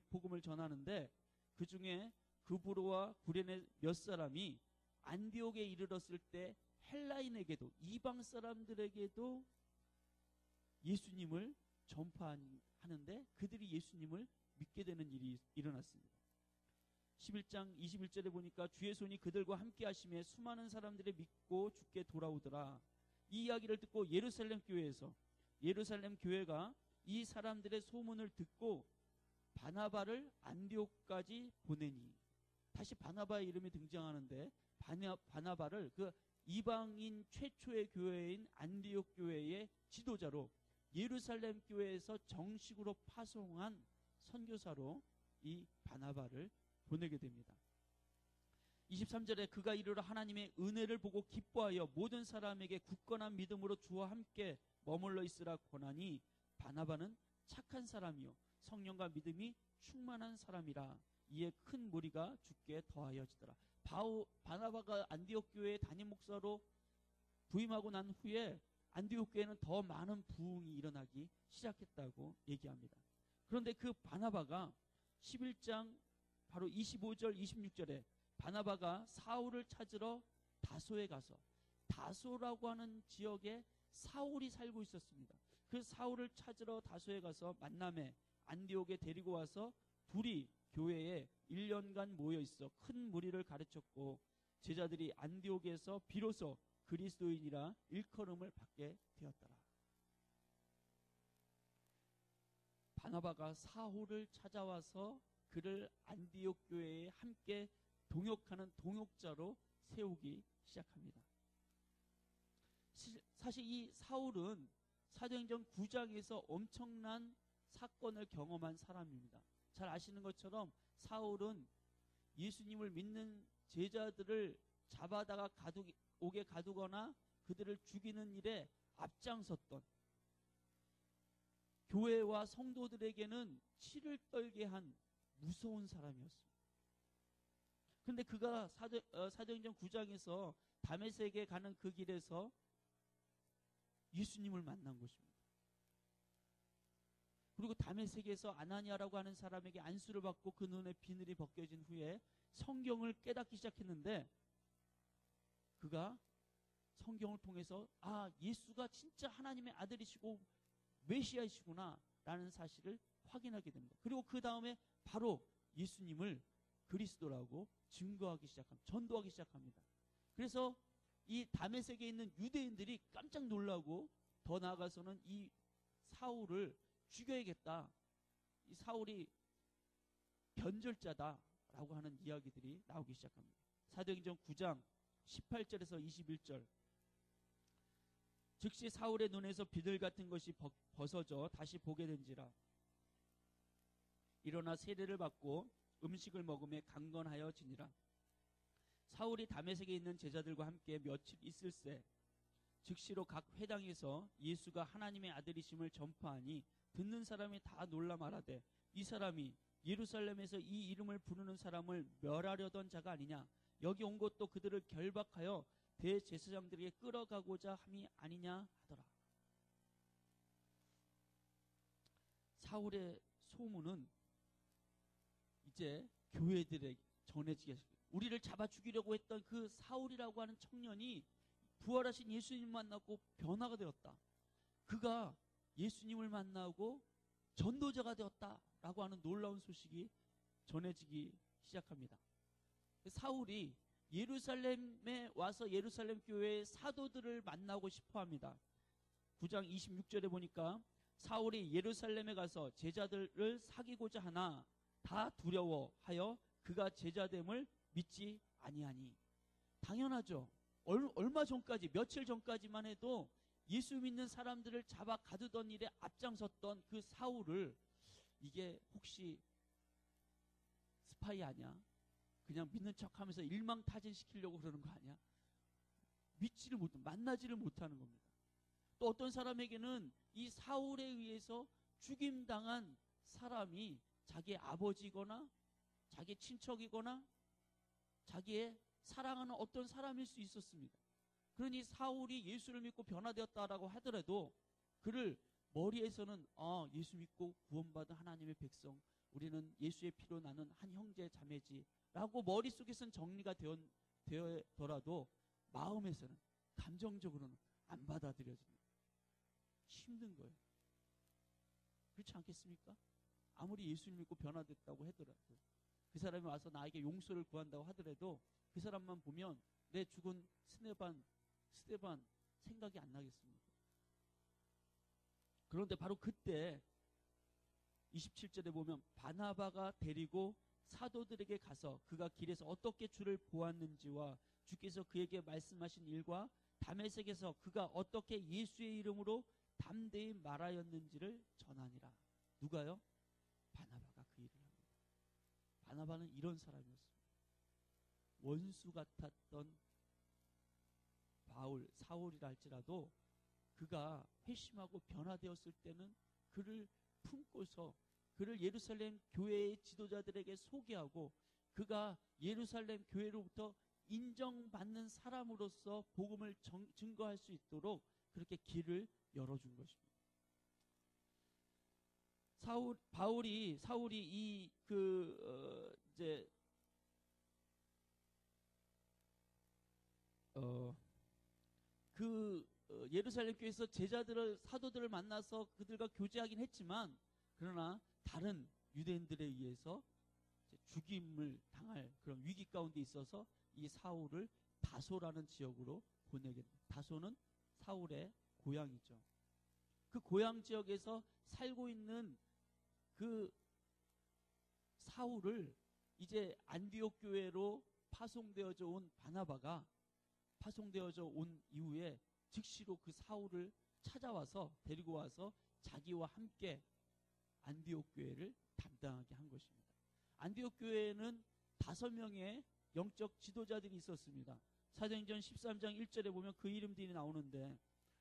복음을 전하는데, 그 중에 구브로와 구레네 몇 사람이 안디옥에 이르렀을 때 헬라인에게도, 이방 사람들에게도 예수님을 전파하는데 그들이 예수님을 믿게 되는 일이 일어났습니다. 11장 21절에 보니까 주의 손이 그들과 함께 하심에 수많은 사람들이 믿고 주께 돌아오더라. 이 이야기를 듣고 예루살렘 교회가 이 사람들의 소문을 듣고 바나바를 안디옥까지 보내니, 다시 바나바의 이름이 등장하는데 바나바를 그 이방인 최초의 교회인 안디옥 교회의 지도자로 예루살렘 교회에서 정식으로 파송한 선교사로 이 바나바를 보내게 됩니다. 23절에 그가 이르러 하나님의 은혜를 보고 기뻐하여 모든 사람에게 굳건한 믿음으로 주와 함께 머물러 있으라 권하니, 바나바는 착한 사람이요 성령과 믿음이 충만한 사람이라. 이에 큰 무리가 주께 더하여지더라. 바나바가 안디옥 교회의 담임 목사로 부임하고 난 후에 안디옥 교회는 더 많은 부흥이 일어나기 시작했다고 얘기합니다. 그런데 그 바나바가 11장 바로 25절 26절에 바나바가 사울을 찾으러 다소에 가서, 다소라고 하는 지역에 사울이 살고 있었습니다. 그 사울을 찾으러 다소에 가서 만남에 안디옥에 데리고 와서 둘이 교회에 1년간 모여 있어 큰 무리를 가르쳤고, 제자들이 안디옥에서 비로소 그리스도인이라 일컬음을 받게 되었더라. 바나바가 사울을 찾아와서 그를 안디옥 교회에 함께 동역하는 동역자로 세우기 시작합니다. 사실 이 사울은 사도행전 9장에서 엄청난 사건을 경험한 사람입니다. 잘 아시는 것처럼 사울은 예수님을 믿는 제자들을 잡아다가 옥에 가두거나 그들을 죽이는 일에 앞장섰던, 교회와 성도들에게는 치를 떨게 한 무서운 사람이었습니다. 그런데 그가 사도행전 9장에서 다메섹에 가는 그 길에서 예수님을 만난 것입니다. 그리고 다메섹에서 아나니아라고 하는 사람에게 안수를 받고 그 눈에 비늘이 벗겨진 후에 성경을 깨닫기 시작했는데, 그가 성경을 통해서 예수가 진짜 하나님의 아들이시고 메시아이시구나 라는 사실을 확인하게 됩니다. 그리고 그 다음에 바로 예수님을 그리스도라고 증거하기 시작합니다. 전도하기 시작합니다. 그래서 이 다메섹에 있는 유대인들이 깜짝 놀라고, 더 나아가서는 이 사울을 죽여야겠다, 이 사울이 변절자다라고 하는 이야기들이 나오기 시작합니다. 사도행전 9장 18절에서 21절. 즉시 사울의 눈에서 비늘 같은 것이 벗어져 다시 보게 된지라. 일어나 세례를 받고 음식을 먹으며 강건하여 지니라. 사울이 다메섹에 있는 제자들과 함께 며칠 있을새 즉시로 각 회당에서 예수가 하나님의 아들이심을 전파하니 듣는 사람이 다 놀라 말하되, 이 사람이 예루살렘에서 이 이름을 부르는 사람을 멸하려던 자가 아니냐, 여기 온 것도 그들을 결박하여 대제사장들에게 끌어가고자 함이 아니냐 하더라. 사울의 소문은 이제 교회들에게 전해지게 했습니다. 우리를 잡아 죽이려고 했던 그 사울이라고 하는 청년이 부활하신 예수님 만나고 변화가 되었다. 그가 예수님을 만나고 전도자가 되었다라고 하는 놀라운 소식이 전해지기 시작합니다. 사울이 예루살렘에 와서 예루살렘 교회의 사도들을 만나고 싶어 합니다. 9장 26절에 보니까 사울이 예루살렘에 가서 제자들을 사귀고자 하나 다 두려워하여 그가 제자됨을 믿지 아니하니. 당연하죠. 얼마 전까지, 며칠 전까지만 해도 예수 믿는 사람들을 잡아 가두던 일에 앞장섰던 그 사울을, 이게 혹시 스파이 아니야? 그냥 믿는 척하면서 일망타진시키려고 그러는 거 아니야? 만나지를 못하는 겁니다. 또 어떤 사람에게는 이 사울에 의해서 죽임당한 사람이 자기의 아버지거나 자기 친척이거나 자기의 사랑하는 어떤 사람일 수 있었습니다. 그러니 사울이 예수를 믿고 변화되었다라고 하더라도 그를 머리에서는 예수 믿고 구원받은 하나님의 백성, 우리는 예수의 피로 나는 한 형제 자매지 라고 머릿속에서는 정리가 되어더라도 마음에서는, 감정적으로는 안 받아들여집니다. 힘든 거예요. 그렇지 않겠습니까? 아무리 예수를 믿고 변화됐다고 하더라도, 그 사람이 와서 나에게 용서를 구한다고 하더라도 그 사람만 보면 내 죽은 스데반 생각이 안 나겠습니까? 그런데 바로 그때 27절에 보면 바나바가 데리고 사도들에게 가서 그가 길에서 어떻게 주를 보았는지와 주께서 그에게 말씀하신 일과 다메섹에서 그가 어떻게 예수의 이름으로 담대히 말하였는지를 전하니라. 누가요? 바나바가 그 일을 합니다. 바나바는 이런 사람이었습니다. 원수 같았던 사울이라 할지라도 그가 회심하고 변화되었을 때는 그를 품고서 그를 예루살렘 교회의 지도자들에게 소개하고 그가 예루살렘 교회로부터 인정받는 사람으로서 복음을 증거할 수 있도록 그렇게 길을 열어준 것입니다. 사울이 예루살렘 교회에서 사도들을 만나서 그들과 교제하긴 했지만, 그러나 다른 유대인들에 의해서 죽임을 당할 그런 위기 가운데 있어서 이 사울을 다소라는 지역으로 보내게 됩니다. 다소는 사울의 고향이죠. 그 고향 지역에서 살고 있는 그 사울을 이제 안디옥 교회로 파송되어져 온 바나바가 파송되어져 온 이후에 즉시로 그 사울을 찾아와서 데리고 와서 자기와 함께 안디옥 교회를 담당하게 한 것입니다. 안디옥 교회에는 5명의 영적 지도자들이 있었습니다. 사도행전 13장 1절에 보면 그 이름들이 나오는데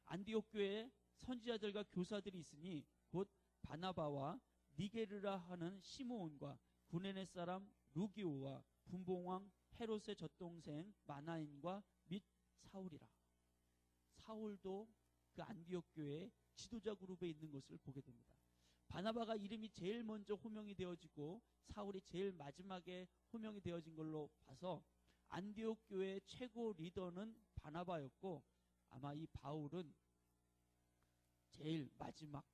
안디옥 교회에 선지자들과 교사들이 있으니 곧 바나바와 니게르라 하는 시므온과 구레네 사람 루기오와 분봉왕 헤롯의 젖동생 마나인과 및 사울이라. 사울도 그 안디옥 교회의 지도자 그룹에 있는 것을 보게 됩니다. 바나바가 이름이 제일 먼저 호명이 되어지고 사울이 제일 마지막에 호명이 되어진 걸로 봐서 안디옥 교회의 최고 리더는 바나바였고 아마 이 바울은 제일 마지막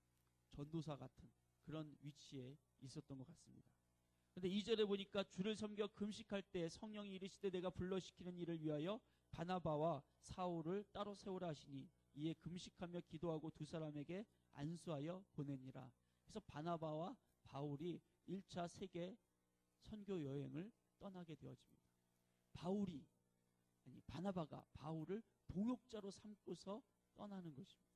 전도사 같은 그런 위치에 있었던 것 같습니다. 그런데 2절에 보니까 주를 섬겨 금식할 때 성령이 이르시되 내가 불러시키는 일을 위하여 바나바와 사울을 따로 세우라 하시니 이에 금식하며 기도하고 두 사람에게 안수하여 보내니라. 그래서 바나바와 바울이 1차 세계 선교 여행을 떠나게 되어집니다. 바나바가 바울을 동역자로 삼고서 떠나는 것입니다.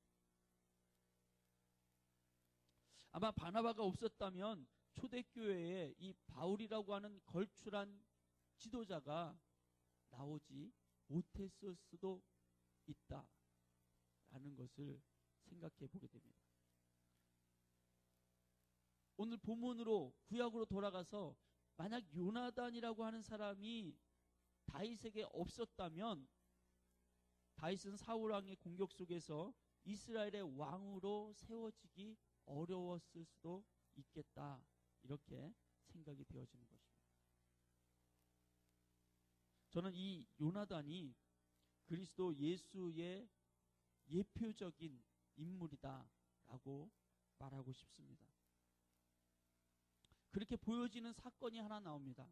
아마 바나바가 없었다면 초대교회에 이 바울이라고 하는 걸출한 지도자가 나오지 못했을 수도 있다라는 것을 생각해 보게 됩니다. 오늘 본문으로 구약으로 돌아가서 만약 요나단이라고 하는 사람이 다윗에게 없었다면 다윗은 사울 왕의 공격 속에서 이스라엘의 왕으로 세워지기 어려웠을 수도 있겠다, 이렇게 생각이 되어지는 것입니다. 저는 이 요나단이 그리스도 예수의 예표적인 인물이다라고 말하고 싶습니다. 그렇게 보여지는 사건이 하나 나옵니다.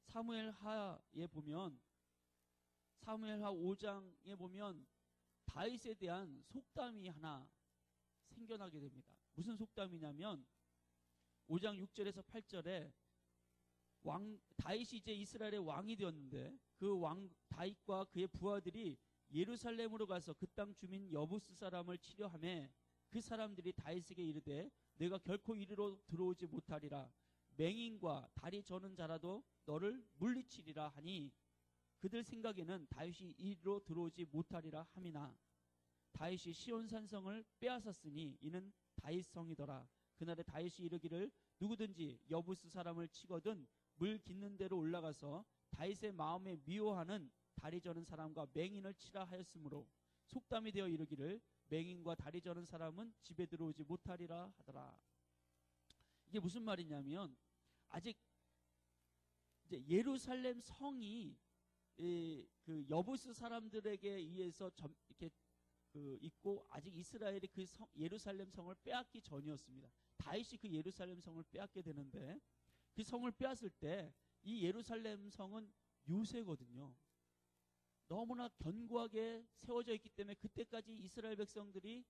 사무엘하에 보면, 사무엘하 5장에 보면 다윗에 대한 속담이 하나 생겨나게 됩니다. 무슨 속담이냐면 5장 6절에서 8절에 다윗이 이제 이스라엘의 왕이 되었는데 그 다윗과 그의 부하들이 예루살렘으로 가서 그 땅 주민 여부스 사람을 치려하며 그 사람들이 다윗에게 이르되 내가 결코 이리로 들어오지 못하리라. 맹인과 다리 저는 자라도 너를 물리치리라 하니 그들 생각에는 다윗이 이리로 들어오지 못하리라 함이나 다윗이 시온산성을 빼앗았으니 이는 다윗성이더라. 그날에 다윗이 이르기를 누구든지 여부스 사람을 치거든 물 깃는 데로 올라가서 다윗의 마음에 미워하는 다리 저는 사람과 맹인을 치라 하였으므로 속담이 되어 이르기를 맹인과 다리 저는 사람은 집에 들어오지 못하리라 하더라. 이게 무슨 말이냐면 아직 이제 예루살렘 성이 그 여부스 사람들에게 의해서 이렇게 있고 아직 이스라엘이 그 예루살렘 성을 빼앗기 전이었습니다. 다윗이 그 예루살렘 성을 빼앗게 되는데 그 성을 빼앗을 때 이 예루살렘 성은 요새거든요. 너무나 견고하게 세워져 있기 때문에 그때까지 이스라엘 백성들이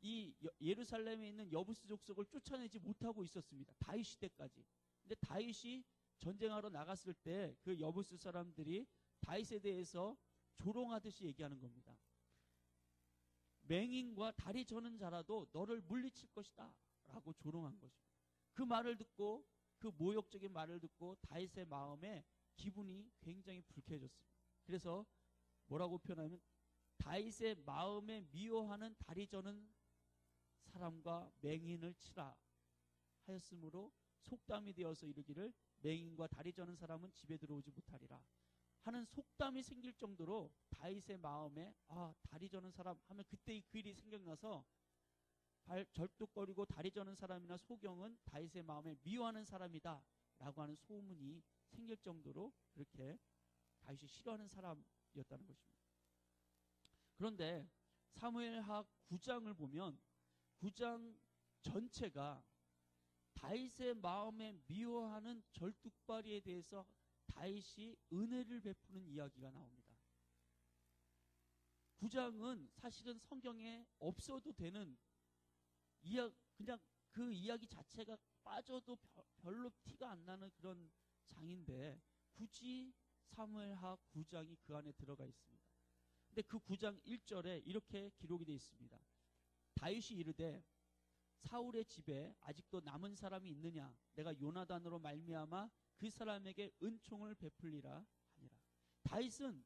이 예루살렘에 있는 여부스 족속을 쫓아내지 못하고 있었습니다. 다윗 시대까지. 근데 다윗이 전쟁하러 나갔을 때 그 여부스 사람들이 다윗에 대해서 조롱하듯이 얘기하는 겁니다. 맹인과 다리 저는 자라도 너를 물리칠 것이다 라고 조롱한 것입니다. 그 말을 듣고 그 모욕적인 말을 듣고 다윗의 마음에 기분이 굉장히 불쾌해졌습니다. 그래서 뭐라고 표현하면 다윗의 마음에 미워하는 다리 저는 사람과 맹인을 치라 하였으므로 속담이 되어서 이르기를 맹인과 다리 저는 사람은 집에 들어오지 못하리라 하는 속담이 생길 정도로 다윗의 마음에 다리 저는 사람 하면 그때 그 일이 생각나서 절뚝거리고 다리 저는 사람이나 소경은 다윗의 마음에 미워하는 사람이다 라고 하는 소문이 생길 정도로 그렇게 다윗이 싫어하는 사람이었다는 것입니다. 그런데 사무엘하 9장을 보면 9장 전체가 다윗의 마음에 미워하는 절뚝발이에 대해서 다윗이 은혜를 베푸는 이야기가 나옵니다. 9장은 사실은 성경에 없어도 되는 그냥 그 이야기 자체가 빠져도 별로 티가 안 나는 그런 장인데 굳이 사무엘하 9장이 그 안에 들어가 있습니다. 근데 그 9장 1절에 이렇게 기록이 되어 있습니다. 다윗이 이르되 사울의 집에 아직도 남은 사람이 있느냐? 내가 요나단으로 말미암아 그 사람에게 은총을 베풀리라 하니라. 다윗은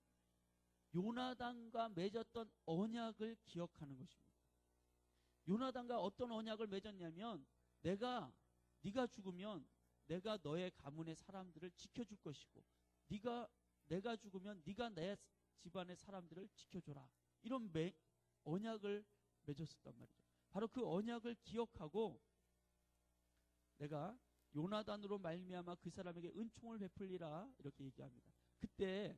요나단과 맺었던 언약을 기억하는 것입니다. 요나단과 어떤 언약을 맺었냐면 네가 죽으면 내가 너의 가문의 사람들을 지켜줄 것이고 내가 죽으면 네가 내 집안의 사람들을 지켜줘라. 이런 언약을 맺었었단 말이죠. 바로 그 언약을 기억하고 내가 요나단으로 말미암아 그 사람에게 은총을 베풀리라 이렇게 얘기합니다. 그때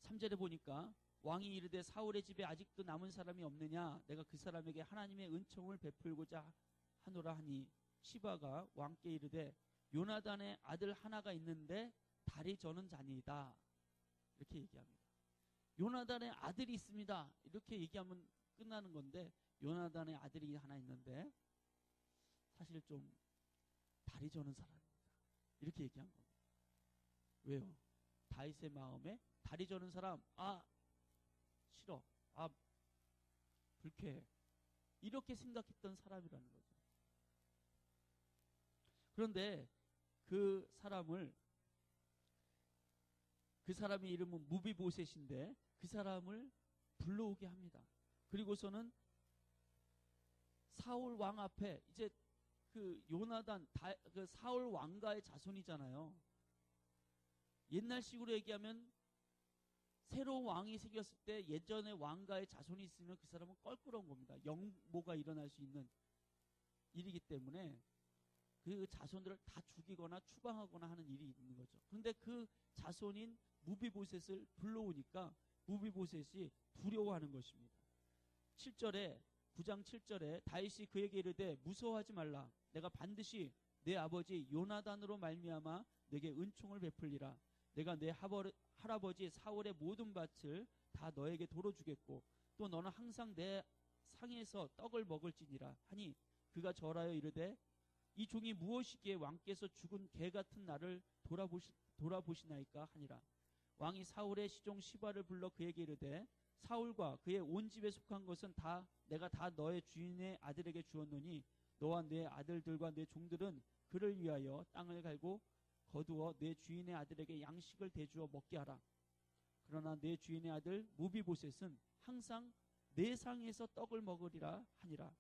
3절에 보니까 왕이 이르되 사울의 집에 아직도 남은 사람이 없느냐? 내가 그 사람에게 하나님의 은총을 베풀고자 하노라 하니 시바가 왕께 이르되 요나단의 아들 하나가 있는데 다리 저는 자니이다. 이렇게 얘기합니다. 요나단의 아들이 있습니다. 이렇게 얘기하면 끝나는 건데 요나단의 아들이 하나 있는데 사실 좀 다리 저는 사람입니다. 이렇게 얘기한 겁니다. 왜요? 다윗의 마음에 다리 저는 사람, 싫어, 불쾌해, 이렇게 생각했던 사람이라는 거죠. 그런데 그 사람의 이름은 무비보셋인데 그 사람을 불러오게 합니다. 그리고서는 사울 왕 앞에 이제 그 요나단 그 사울 왕가의 자손이잖아요. 옛날식으로 얘기하면 새로운 왕이 생겼을 때 예전에 왕가의 자손이 있으면 그 사람은 껄끄러운 겁니다. 영모가 일어날 수 있는 일이기 때문에 그 자손들을 다 죽이거나 추방하거나 하는 일이 있는 거죠. 그런데 그 자손인 무비보셋을 불러오니까 무비보셋이 두려워하는 것입니다. 9장 7절에 다윗이 그에게 이르되 무서워하지 말라. 내가 반드시 내 아버지 요나단으로 말미암아 내게 은총을 베풀리라. 내가 내 할아버지 사울의 모든 밭을 다 너에게 도로 주겠고 또 너는 항상 내 상에서 떡을 먹을지니라 하니 그가 절하여 이르되 이 종이 무엇이기에 왕께서 죽은 개 같은 나를 돌아보시나이까 하니라. 왕이 사울의 시종 시바를 불러 그에게 이르되 사울과 그의 온 집에 속한 것은 내가 다 너의 주인의 아들에게 주었노니 너와 내 아들들과 내 종들은 그를 위하여 땅을 갈고 거두어 내 주인의 아들에게 양식을 대주어 먹게 하라. 그러나 내 주인의 아들 무비보셋은 항상 내 상에서 떡을 먹으리라 하니라.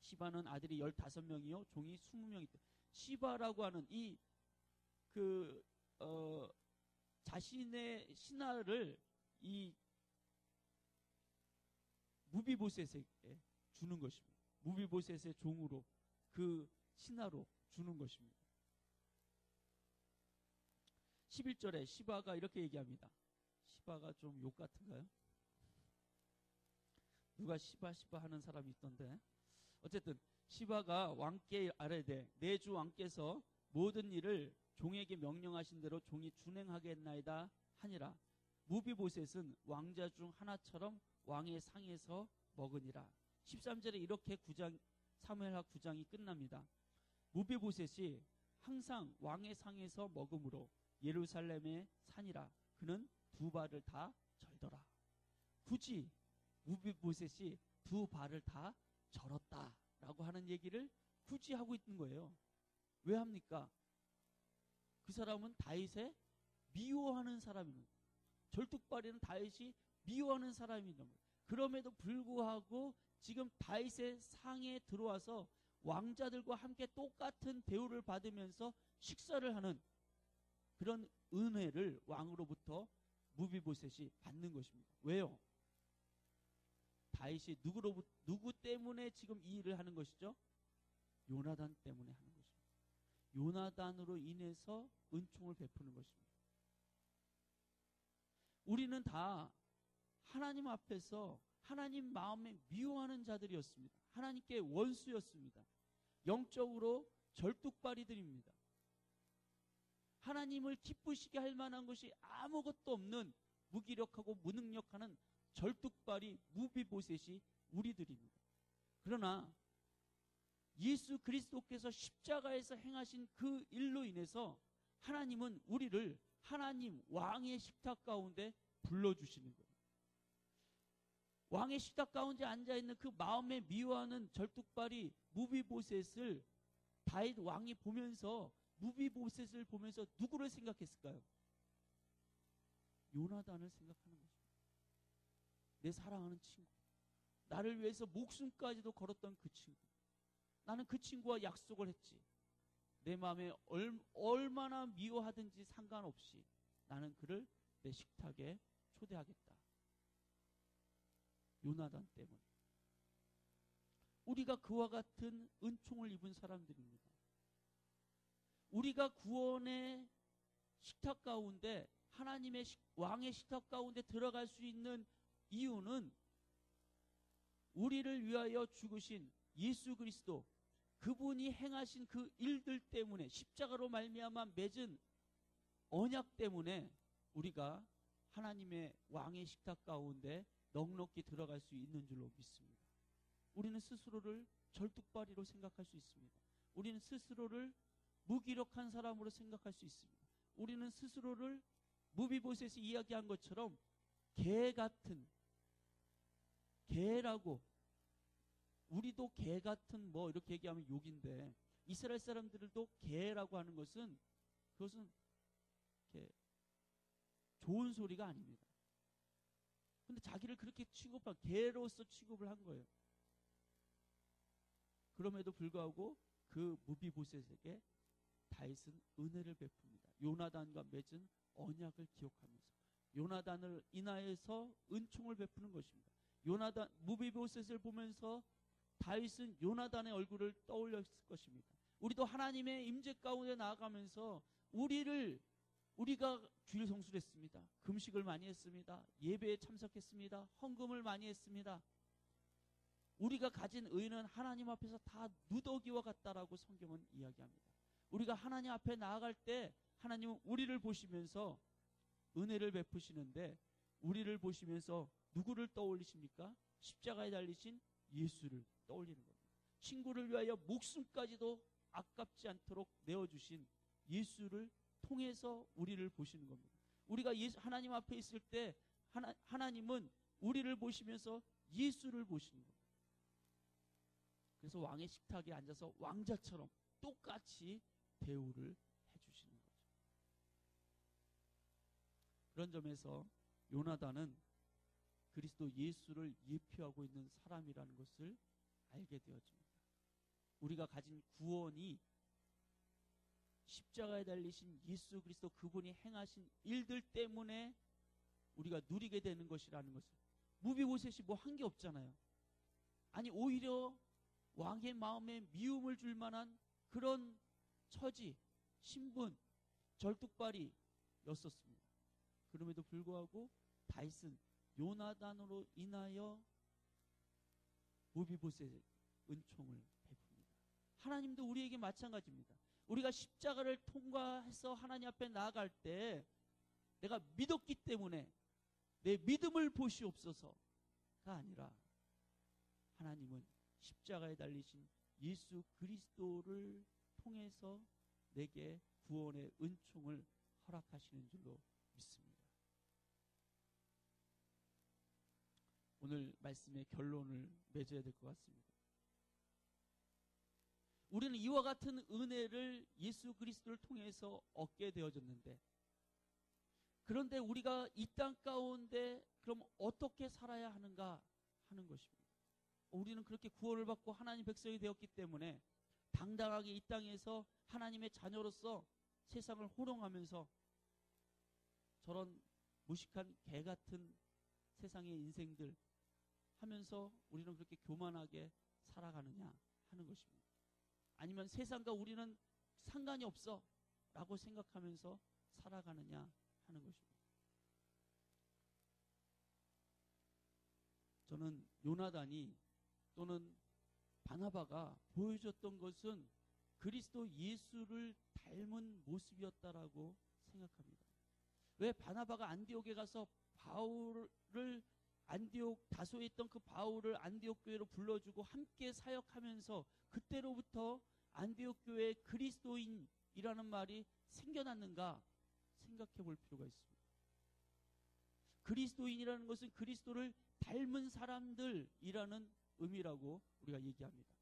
시바는 아들이 15명이요 종이 20명이 있다. 시바라고 하는 자신의 신하를 이 무비보셋에게 주는 것입니다. 무비보셋의 종으로 그 신하로 주는 것입니다. 11절에 시바가 이렇게 얘기합니다. 시바가 좀 욕 같은가요? 누가 시바 하는 사람이 있던데. 어쨌든 시바가 왕께 아뢰되 내 주 왕께서 모든 일을 종에게 명령하신 대로 종이 준행하겠나이다 하니라. 무비보셋은 왕자 중 하나처럼 왕의 상에서 먹으니라. 13절에 이렇게 사무엘하 9장이 끝납니다. 무비보셋이 항상 왕의 상에서 먹음으로 예루살렘에 사니라. 그는 두 발을 다 절더라. 굳이 무비보셋이 두 발을 다 절었다라고 하는 얘기를 굳이 하고 있는 거예요. 왜 합니까? 그 사람은 다윗에 미워하는 사람입니다. 절뚝발이는 다윗이 미워하는 사람이란 거예요. 그럼에도 불구하고 지금 다윗의 상에 들어와서 왕자들과 함께 똑같은 대우를 받으면서 식사를 하는 그런 은혜를 왕으로부터 무비보셋이 받는 것입니다. 왜요? 다윗이 누구 때문에 지금 이 일을 하는 것이죠? 요나단 때문에 하는 것입니다. 요나단으로 인해서 은총을 베푸는 것입니다. 우리는 다 하나님 앞에서 하나님 마음에 미워하는 자들이었습니다. 하나님께 원수였습니다. 영적으로 절뚝발이들입니다. 하나님을 기쁘시게 할 만한 것이 아무것도 없는 무기력하고 무능력하는 절뚝발이 무비보셋이 우리들입니다. 그러나 예수 그리스도께서 십자가에서 행하신 그 일로 인해서 하나님은 우리를 하나님 왕의 식탁 가운데 불러주시는 거예요. 왕의 식탁 가운데 앉아있는 그 마음에 미워하는 절뚝발이 무비보셋을 다윗 왕이 보면서, 무비보셋을 보면서 누구를 생각했을까요? 요나단을 생각하는 것입니다. 내 사랑하는 친구, 나를 위해서 목숨까지도 걸었던 그 친구, 나는 그 친구와 약속을 했지. 내 마음에 얼마나 미워하든지 상관없이 나는 그를 내 식탁에 초대하겠다. 요나단 때문에 우리가 그와 같은 은총을 입은 사람들입니다. 우리가 구원의 식탁 가운데, 하나님의 왕의 식탁 가운데 들어갈 수 있는 이유는 우리를 위하여 죽으신 예수 그리스도, 그분이 행하신 그 일들 때문에, 십자가로 말미암아 맺은 언약 때문에 우리가 하나님의 왕의 식탁 가운데 넉넉히 들어갈 수 있는 줄로 믿습니다. 우리는 스스로를 절뚝발이로 생각할 수 있습니다. 우리는 스스로를 무기력한 사람으로 생각할 수 있습니다. 우리는 스스로를 무비보셋이 이야기한 것처럼 개 같은, 개라고, 우리도 개 같은, 뭐 이렇게 얘기하면 욕인데, 이스라엘 사람들도 개라고 하는 것은, 그것은 이렇게 좋은 소리가 아닙니다. 근데 자기를 그렇게 취급한, 개로서 취급을 한 거예요. 그럼에도 불구하고 그 무비보셋에게 다윗은 은혜를 베풉니다. 요나단과 맺은 언약을 기억하면서 요나단을 인하여서 은총을 베푸는 것입니다. 요나단, 무비보셋을 보면서 다윗은 요나단의 얼굴을 떠올렸을 것입니다. 우리도 하나님의 임재 가운데 나아가면서 우리가 주일 성수를 했습니다. 금식을 많이 했습니다. 예배에 참석했습니다. 헌금을 많이 했습니다. 우리가 가진 의는 하나님 앞에서 다 누더기와 같다라고 성경은 이야기합니다. 우리가 하나님 앞에 나아갈 때 하나님은 우리를 보시면서 은혜를 베푸시는데, 우리를 보시면서 누구를 떠올리십니까? 십자가에 달리신 예수를 떠올리는 겁니다. 친구를 위하여 목숨까지도 아깝지 않도록 내어주신 예수를 통해서 우리를 보시는 겁니다. 우리가 하나님 앞에 있을 때 하나님은 우리를 보시면서 예수를 보시는 겁니다. 그래서 왕의 식탁에 앉아서 왕자처럼 똑같이 대우를 해주시는 거죠. 그런 점에서 요나단은 그리스도 예수를 예표하고 있는 사람이라는 것을 알게 되어집니다. 우리가 가진 구원이 십자가에 달리신 예수 그리스도, 그분이 행하신 일들 때문에 우리가 누리게 되는 것이라는 것을, 무비보셋이 뭐 한 게 없잖아요. 아니, 오히려 왕의 마음에 미움을 줄 만한 그런 처지, 신분, 절뚝발이였었습니다. 그럼에도 불구하고 다윗은 요나단으로 인하여 무비보셋의 은총을 베풉니다. 하나님도 우리에게 마찬가지입니다. 우리가 십자가를 통과해서 하나님 앞에 나아갈 때 내가 믿었기 때문에 내 믿음을 보시옵소서가 아니라, 하나님은 십자가에 달리신 예수 그리스도를 통해서 내게 구원의 은총을 허락하시는 줄로 믿습니다. 오늘 말씀의 결론을 맺어야 될 것 같습니다. 우리는 이와 같은 은혜를 예수 그리스도를 통해서 얻게 되어졌는데, 그런데 우리가 이 땅 가운데 그럼 어떻게 살아야 하는가 하는 것입니다. 우리는 그렇게 구원을 받고 하나님 백성이 되었기 때문에 당당하게 이 땅에서 하나님의 자녀로서 세상을 호령하면서 저런 무식한 개 같은 세상의 인생들 하면서 우리는 그렇게 교만하게 살아가느냐 하는 것입니다. 아니면 세상과 우리는 상관이 없어 라고 생각하면서 살아가느냐 하는 것입니다. 저는 요나단이 또는 바나바가 보여줬던 것은 그리스도 예수를 닮은 모습이었다라고 생각합니다. 왜 바나바가 안디옥에 가서 바울을 안디옥 다소에 있던 그 바울을 안디옥 교회로 불러주고 함께 사역하면서 그때로부터 안디옥 교회에 그리스도인이라는 말이 생겨났는가 생각해 볼 필요가 있습니다. 그리스도인이라는 것은 그리스도를 닮은 사람들이라는 의미라고 우리가 얘기합니다.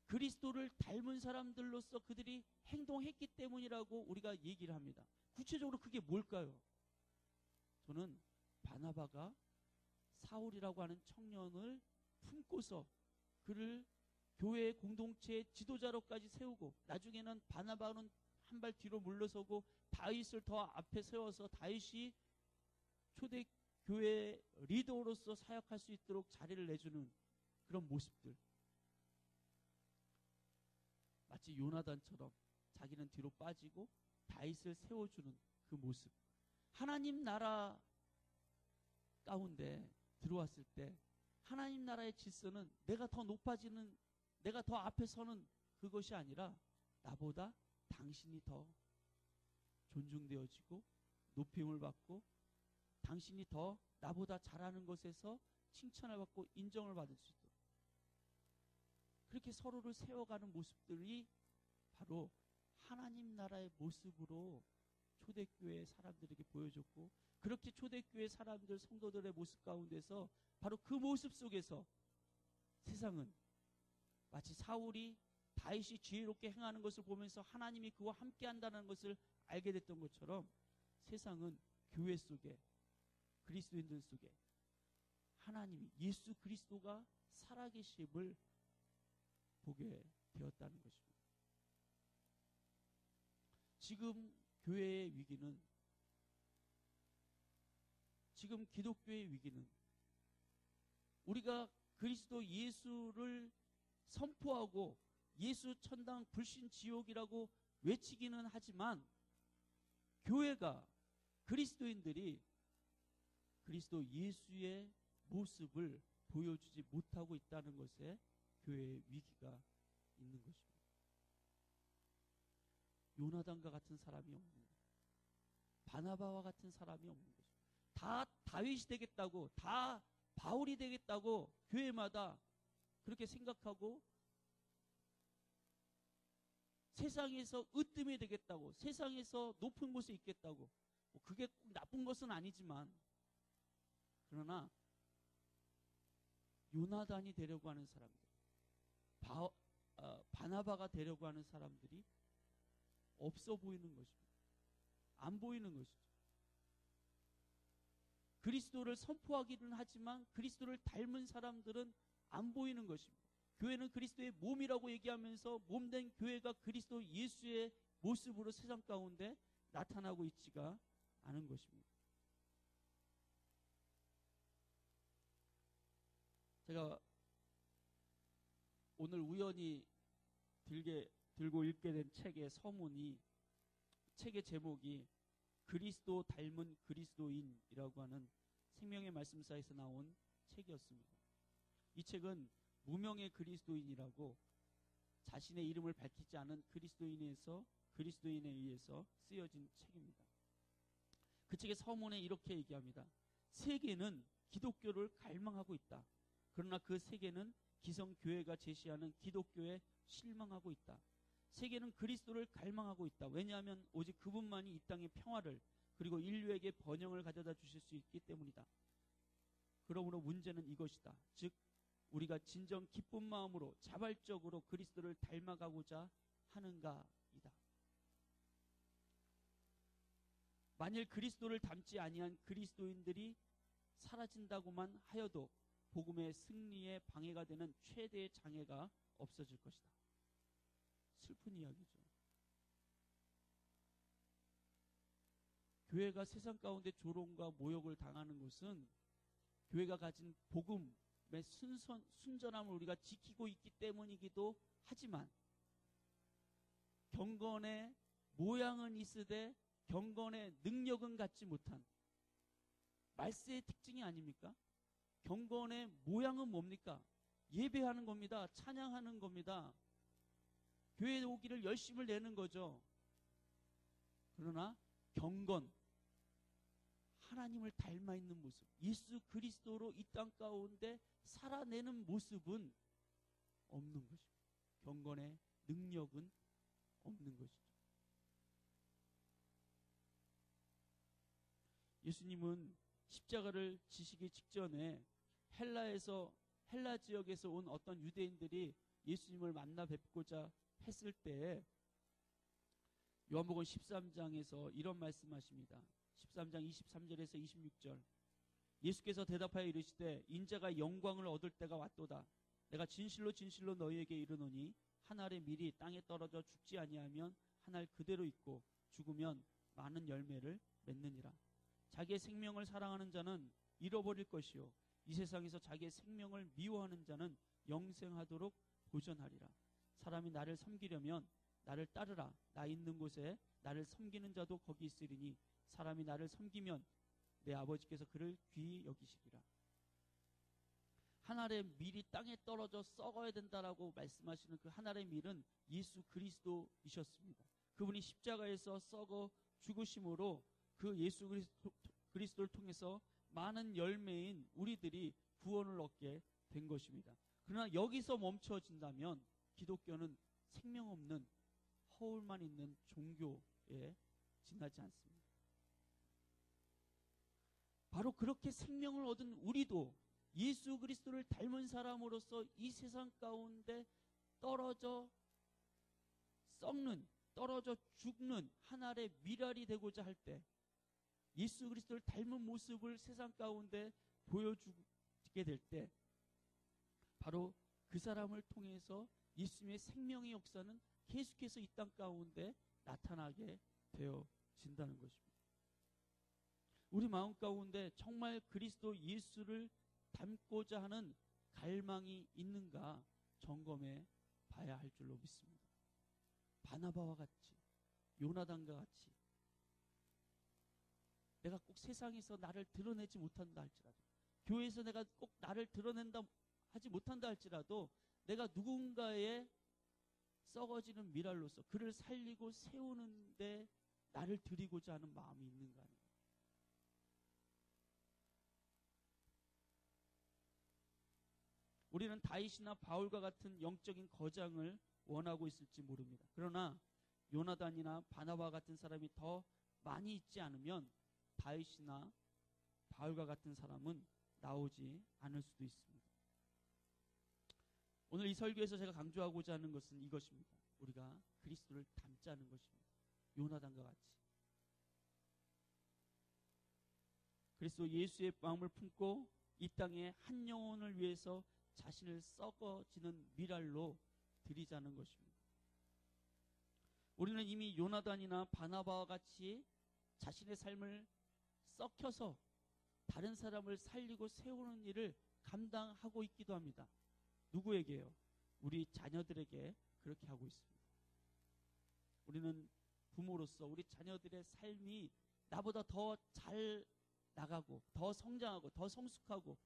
그리스도를 닮은 사람들로서 그들이 행동했기 때문이라고 우리가 얘기를 합니다. 구체적으로 그게 뭘까요? 저는 바나바가 사울이라고 하는 청년을 품고서 그를 교회 공동체의 지도자로까지 세우고, 나중에는 바나바는 한 발 뒤로 물러서고 다윗을 더 앞에 세워서 다윗이 초대교회 리더로서 사역할 수 있도록 자리를 내주는 그런 모습들, 마치 요나단처럼 자기는 뒤로 빠지고 다윗을 세워주는 그 모습, 하나님 나라 가운데 들어왔을 때 하나님 나라의 질서는 내가 더 높아지는, 내가 더 앞에 서는 그것이 아니라 나보다 당신이 더 존중되어지고 높임을 받고 당신이 더 나보다 잘하는 것에서 칭찬을 받고 인정을 받을 수 있도록, 그렇게 서로를 세워가는 모습들이 바로 하나님 나라의 모습으로 초대교회 사람들에게 보여줬고, 그렇게 초대교회 사람들 성도들의 모습 가운데서 바로 그 모습 속에서 세상은 마치 사울이 다윗이 지혜롭게 행하는 것을 보면서 하나님이 그와 함께 한다는 것을 알게 됐던 것처럼 세상은 교회 속에, 그리스도인들 속에 하나님이, 예수 그리스도가 살아계심을 보게 되었다는 것입니다. 지금 교회의 위기는, 지금 기독교의 위기는 우리가 그리스도 예수를 선포하고 예수 천당 불신 지옥이라고 외치기는 하지만 교회가, 그리스도인들이 그리스도 예수의 모습을 보여주지 못하고 있다는 것에 교회의 위기가 있는 것입니다. 요나단과 같은 사람이 없는 것, 바나바와 같은 사람이 없는 것입니다. 다 다윗이 되겠다고, 다 바울이 되겠다고 교회마다 그렇게 생각하고 세상에서 으뜸이 되겠다고, 세상에서 높은 곳에 있겠다고, 그게 꼭 나쁜 것은 아니지만, 그러나 요나단이 되려고 하는 사람들, 바나바가 되려고 하는 사람들이 없어 보이는 것입니다. 안 보이는 것이죠. 그리스도를 선포하기는 하지만 그리스도를 닮은 사람들은 안 보이는 것입니다. 교회는 그리스도의 몸이라고 얘기하면서 몸된 교회가 그리스도 예수의 모습으로 세상 가운데 나타나고 있지가 않은 것입니다. 제가 오늘 우연히 들고 읽게 된 책의 서문이, 책의 제목이 그리스도 닮은 그리스도인이라고 하는 생명의 말씀사에서 나온 책이었습니다. 이 책은 무명의 그리스도인이라고 자신의 이름을 밝히지 않은 그리스도인에 의해서 쓰여진 책입니다. 그 책의 서문에 이렇게 얘기합니다. 세계는 기독교를 갈망하고 있다. 그러나 그 세계는 기성교회가 제시하는 기독교에 실망하고 있다. 세계는 그리스도를 갈망하고 있다. 왜냐하면 오직 그분만이 이 땅의 평화를, 그리고 인류에게 번영을 가져다 주실 수 있기 때문이다. 그러므로 문제는 이것이다. 즉 우리가 진정 기쁜 마음으로 자발적으로 그리스도를 닮아가고자 하는가이다. 만일 그리스도를 닮지 아니한 그리스도인들이 사라진다고만 하여도 복음의 승리에 방해가 되는 최대의 장애가 없어질 것이다. 슬픈 이야기죠. 교회가 세상 가운데 조롱과 모욕을 당하는 것은 교회가 가진 복음의 순전함을 우리가 지키고 있기 때문이기도 하지만, 경건의 모양은 있으되 경건의 능력은 갖지 못한 말세의 특징이 아닙니까? 경건의 모양은 뭡니까? 예배하는 겁니다. 찬양하는 겁니다. 교회에 오기를 열심을 내는 거죠. 그러나 경건, 하나님을 닮아 있는 모습, 예수 그리스도로 이 땅 가운데 살아내는 모습은 없는 것입니다. 경건의 능력은 없는 것이죠. 예수님은 십자가를 지시기 직전에 헬라 지역에서 온 어떤 유대인들이 예수님을 만나 뵙고자 했을 때 요한복음 13장에서 이런 말씀하십니다. 13장 23절에서 26절. 예수께서 대답하여 이르시되 인자가 영광을 얻을 때가 왔도다. 내가 진실로 진실로 너희에게 이르노니 한 알의 밀이 땅에 떨어져 죽지 아니하면 한 알 그대로 있고 죽으면 많은 열매를 맺느니라. 자기의 생명을 사랑하는 자는 잃어버릴 것이요 이 세상에서 자기의 생명을 미워하는 자는 영생하도록 보존하리라. 사람이 나를 섬기려면 나를 따르라. 나 있는 곳에 나를 섬기는 자도 거기 있으리니 사람이 나를 섬기면 내 아버지께서 그를 귀히 여기시리라. 한 알의 밀이 땅에 떨어져 썩어야 된다라고 말씀하시는 그 한 알의 밀은 예수 그리스도이셨습니다. 그분이 십자가에서 썩어 죽으심으로 그 예수 그리스도를 통해서 많은 열매인 우리들이 구원을 얻게 된 것입니다. 그러나 여기서 멈춰진다면 기독교는 생명 없는 허울만 있는 종교에 지나지 않습니다. 바로 그렇게 생명을 얻은 우리도 예수 그리스도를 닮은 사람으로서 이 세상 가운데 떨어져 썩는, 떨어져 죽는 한 알의 밀알이 되고자 할 때 예수 그리스도를 닮은 모습을 세상 가운데 보여주게 될 때 바로 그 사람을 통해서 예수님의 생명의 역사는 계속해서 이 땅 가운데 나타나게 되어진다는 것입니다. 우리 마음 가운데 정말 그리스도 예수를 닮고자 하는 갈망이 있는가 점검해 봐야 할 줄로 믿습니다. 바나바와 같이, 요나단과 같이 내가 꼭 세상에서 나를 드러내지 못한다 할지라도, 교회에서 내가 꼭 나를 드러낸다 하지 못한다 할지라도 내가 누군가의 썩어지는 밀알로서 그를 살리고 세우는데 나를 드리고자 하는 마음이 있는가 하는 거예요. 우리는 다윗이나 바울과 같은 영적인 거장을 원하고 있을지 모릅니다. 그러나 요나단이나 바나바 같은 사람이 더 많이 있지 않으면 다윗이나 바울과 같은 사람은 나오지 않을 수도 있습니다. 오늘 이 설교에서 제가 강조하고자 하는 것은 이것입니다. 우리가 그리스도를 닮자는 것입니다. 요나단과 같이 그리스도 예수의 마음을 품고 이 땅에 한 영혼을 위해서 자신을 썩어지는 밀알로 드리자는 것입니다. 우리는 이미 요나단이나 바나바와 같이 자신의 삶을 썩혀서 다른 사람을 살리고 세우는 일을 감당하고 있기도 합니다. 누구에게요? 우리 자녀들에게 그렇게 하고 있습니다. 우리는 부모로서 우리 자녀들의 삶이 나보다 더 잘 나가고 더 성장하고 더 성숙하고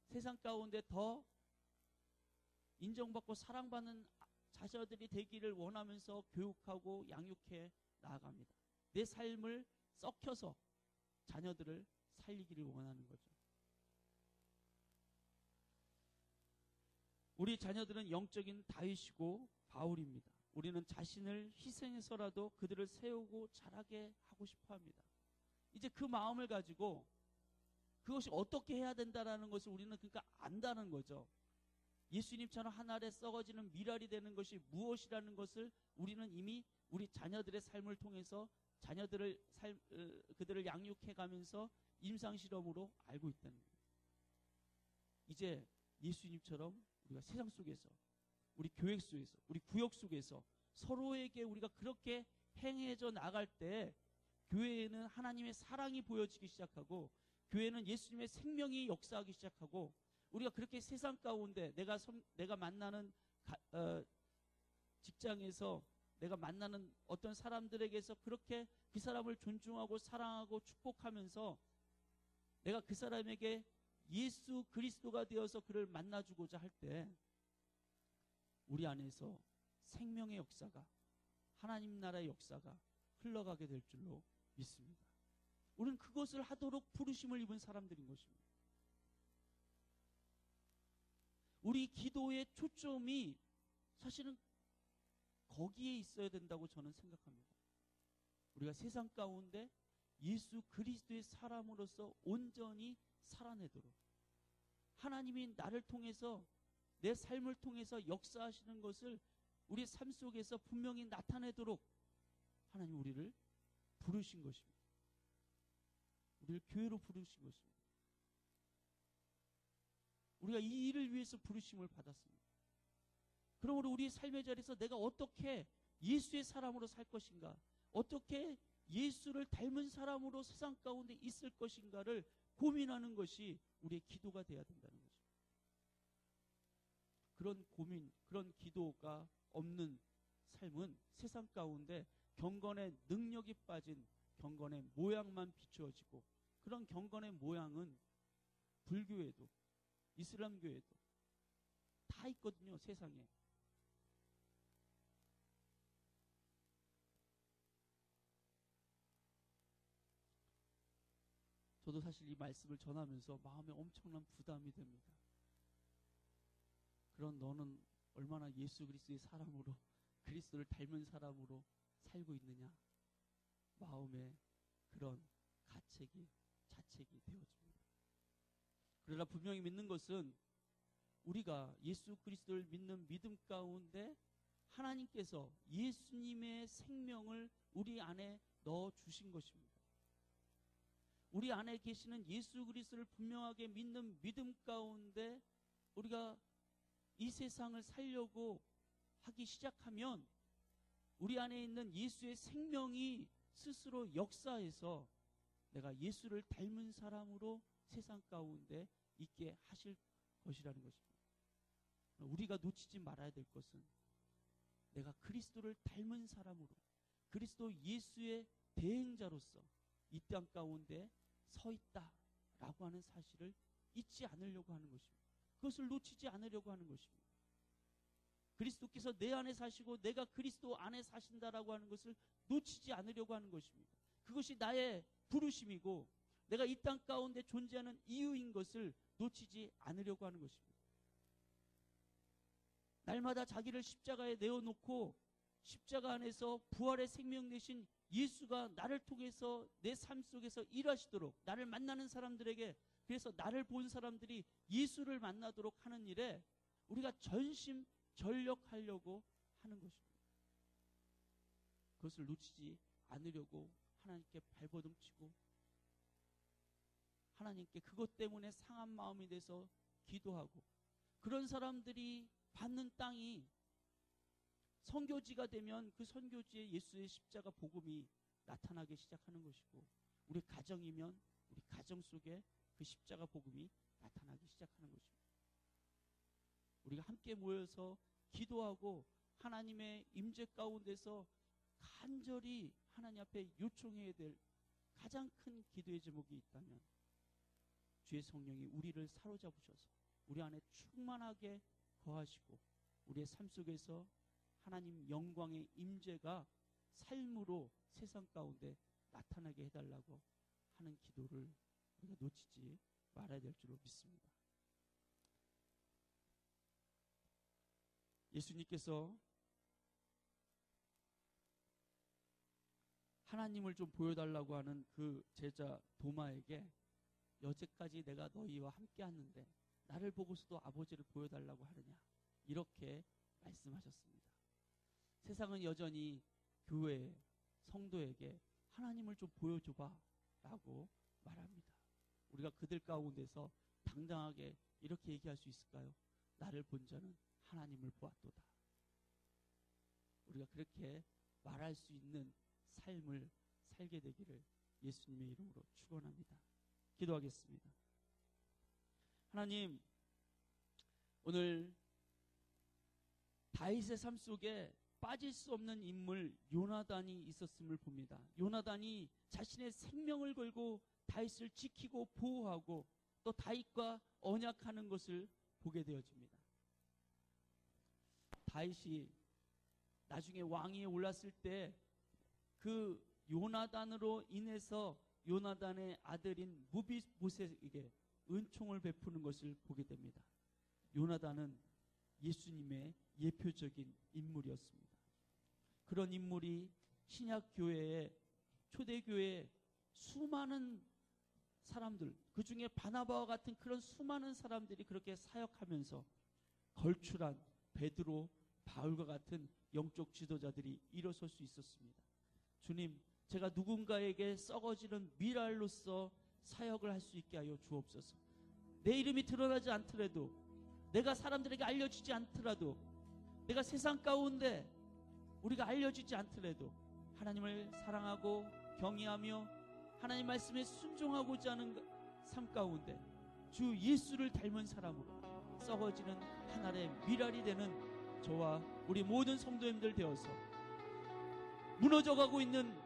세상 가운데 더 인정받고 사랑받는 자녀들이 되기를 원하면서 교육하고 양육해 나아갑니다. 내 삶을 썩혀서 자녀들을 살리기를 원하는 거죠. 우리 자녀들은 영적인 다윗이고 바울입니다. 우리는 자신을 희생해서라도 그들을 세우고 자라게 하고 싶어 합니다. 이제 그 마음을 가지고 그것이 어떻게 해야 된다라는 것을 우리는 그러니까 안다는 거죠. 예수님처럼 한 알에 썩어지는 밀알이 되는 것이 무엇이라는 것을 우리는 이미 우리 자녀들의 삶을 통해서 그들을 양육해가면서 임상실험으로 알고 있다는 거예요. 이제 예수님처럼 우리가 세상 속에서 우리 교회 속에서 우리 구역 속에서 서로에게 우리가 그렇게 행해져 나갈 때 교회에는 하나님의 사랑이 보여지기 시작하고 교회는 예수님의 생명이 역사하기 시작하고 우리가 그렇게 세상 가운데 내가 만나는 직장에서 내가 만나는 어떤 사람들에게서 그렇게 그 사람을 존중하고 사랑하고 축복하면서 내가 그 사람에게 예수 그리스도가 되어서 그를 만나주고자 할 때 우리 안에서 생명의 역사가 하나님 나라의 역사가 흘러가게 될 줄로 믿습니다. 우리는 그것을 하도록 부르심을 입은 사람들인 것입니다. 우리 기도의 초점이 사실은 거기에 있어야 된다고 저는 생각합니다. 우리가 세상 가운데 예수 그리스도의 사람으로서 온전히 살아내도록, 하나님이 나를 통해서, 내 삶을 통해서 역사하시는 것을 우리 삶 속에서 분명히 나타내도록 하나님 우리를 부르신 것입니다. 우리를 교회로 부르신 것입니다. 우리가 이 일을 위해서 부르심을 받았습니다. 그러므로 우리 삶의 자리에서 내가 어떻게 예수의 사람으로 살 것인가, 어떻게 예수를 닮은 사람으로 세상 가운데 있을 것인가를 고민하는 것이 우리의 기도가 되어야 된다는 것입니다. 그런 고민, 그런 기도가 없는 삶은 세상 가운데 경건의 능력이 빠진 경건의 모양만 비추어지고, 그런 경건의 모양은 불교에도 이슬람교에도 다 있거든요, 세상에. 저도 사실 이 말씀을 전하면서 마음에 엄청난 부담이 됩니다. 그런 너는 얼마나 예수 그리스도의 사람으로, 그리스도를 닮은 사람으로 살고 있느냐, 마음에 그런 자책이 되어집니다. 그러나 분명히 믿는 것은 우리가 예수 그리스도를 믿는 믿음 가운데 하나님께서 예수님의 생명을 우리 안에 넣어 주신 것입니다. 우리 안에 계시는 예수 그리스도를 분명하게 믿는 믿음 가운데 우리가 이 세상을 살려고 하기 시작하면 우리 안에 있는 예수의 생명이 스스로 역사해서 내가 예수를 닮은 사람으로 세상 가운데 있게 하실 것이라는 것입니다. 우리가 놓치지 말아야 될 것은 내가 그리스도를 닮은 사람으로, 그리스도 예수의 대행자로서 이 땅 가운데 서 있다라고 하는 사실을 잊지 않으려고 하는 것입니다. 그것을 놓치지 않으려고 하는 것입니다. 그리스도께서 내 안에 사시고 내가 그리스도 안에 사신다라고 하는 것을 놓치지 않으려고 하는 것입니다. 그것이 나의 부르심이고 내가 이 땅 가운데 존재하는 이유인 것을 놓치지 않으려고 하는 것입니다. 날마다 자기를 십자가에 내어놓고 십자가 안에서 부활의 생명 되신 예수가 나를 통해서 내 삶 속에서 일하시도록, 나를 만나는 사람들에게, 그래서 나를 본 사람들이 예수를 만나도록 하는 일에 우리가 전심전력하려고 하는 것입니다. 그것을 놓치지 않으려고 하나님께 발버둥치고 하나님께 그것 때문에 상한 마음이 돼서 기도하고, 그런 사람들이 받는 땅이 선교지가 되면 그 선교지에 예수의 십자가 복음이 나타나기 시작하는 것이고, 우리 가정이면 우리 가정 속에 그 십자가 복음이 나타나기 시작하는 것입니다. 우리가 함께 모여서 기도하고 하나님의 임재 가운데서 간절히 하나님 앞에 요청해야 될 가장 큰 기도의 제목이 있다면 주의 성령이 우리를 사로잡으셔서 우리 안에 충만하게 거하시고 우리의 삶 속에서 하나님 영광의 임재가 삶으로 세상 가운데 나타나게 해달라고 하는 기도를 우리가 놓치지 말아야 될 줄로 믿습니다. 예수님께서 하나님을 좀 보여달라고 하는 그 제자 도마에게 여태까지 내가 너희와 함께 왔는데 나를 보고서도 아버지를 보여달라고 하느냐, 이렇게 말씀하셨습니다. 세상은 여전히 교회 성도에게 하나님을 좀 보여줘봐 라고 말합니다. 우리가 그들 가운데서 당당하게 이렇게 얘기할 수 있을까요? 나를 본 자는 하나님을 보았도다. 우리가 그렇게 말할 수 있는 삶을 살게 되기를 예수님의 이름으로 축원합니다. 기도하겠습니다. 하나님, 오늘 다윗의 삶 속에 빠질 수 없는 인물 요나단이 있었음을 봅니다. 요나단이 자신의 생명을 걸고 다윗을 지키고 보호하고 또 다윗과 언약하는 것을 보게 되어집니다. 다윗이 나중에 왕위에 올랐을 때 그 요나단으로 인해서 요나단의 아들인 무비보셋에게 은총을 베푸는 것을 보게 됩니다. 요나단은 예수님의 예표적인 인물이었습니다. 그런 인물이 신약교회의 초대교회의 수많은 사람들, 그 중에 바나바와 같은 그런 수많은 사람들이 그렇게 사역하면서 걸출한 베드로, 바울과 같은 영적 지도자들이 일어설 수 있었습니다. 주님, 제가 누군가에게 썩어지는 미랄로서 사역을 할 수 있게 하여 주옵소서. 내 이름이 드러나지 않더라도, 내가 사람들에게 알려지지 않더라도, 내가 세상 가운데 우리가 알려지지 않더라도 하나님을 사랑하고 경외하며 하나님 말씀에 순종하고자 하는 삶 가운데 주 예수를 닮은 사람으로 썩어지는 하나의 미랄이 되는 저와 우리 모든 성도님들 되어서 무너져가고 있는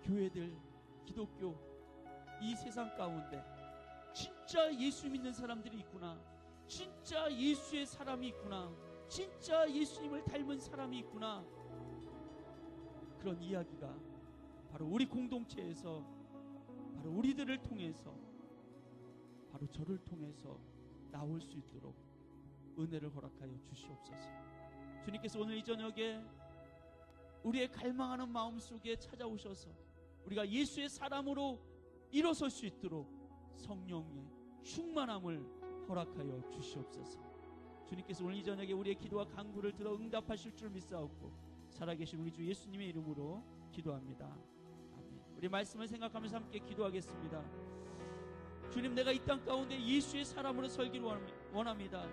교회들, 기독교, 이 세상 가운데 진짜 예수 믿는 사람들이 있구나, 진짜 예수의 사람이 있구나, 진짜 예수님을 닮은 사람이 있구나, 그런 이야기가 바로 우리 공동체에서, 바로 우리들을 통해서, 바로 저를 통해서 나올 수 있도록 은혜를 허락하여 주시옵소서. 주님께서 오늘 이 저녁에 우리의 갈망하는 마음 속에 찾아오셔서 우리가 예수의 사람으로 일어설 수 있도록 성령의 충만함을 허락하여 주시옵소서. 주님께서 오늘 이 저녁에 우리의 기도와 간구를 들어 응답하실 줄 믿사옵고 살아계신 우리 주 예수님의 이름으로 기도합니다. 아멘. 우리 말씀을 생각하면서 함께 기도하겠습니다. 주님, 내가 이 땅 가운데 예수의 사람으로 설기를 원합니다.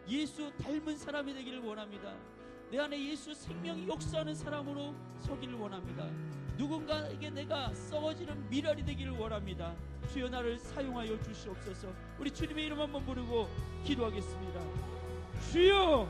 예수 닮은 사람이 되기를 원합니다. 내 안에 예수 생명이 역사하는 사람으로 서기를 원합니다. 누군가에게 내가 썩어지는 미랄이 되기를 원합니다. 주여 나를 사용하여 주시옵소서. 우리 주님의 이름 한번 부르고 기도하겠습니다. 주여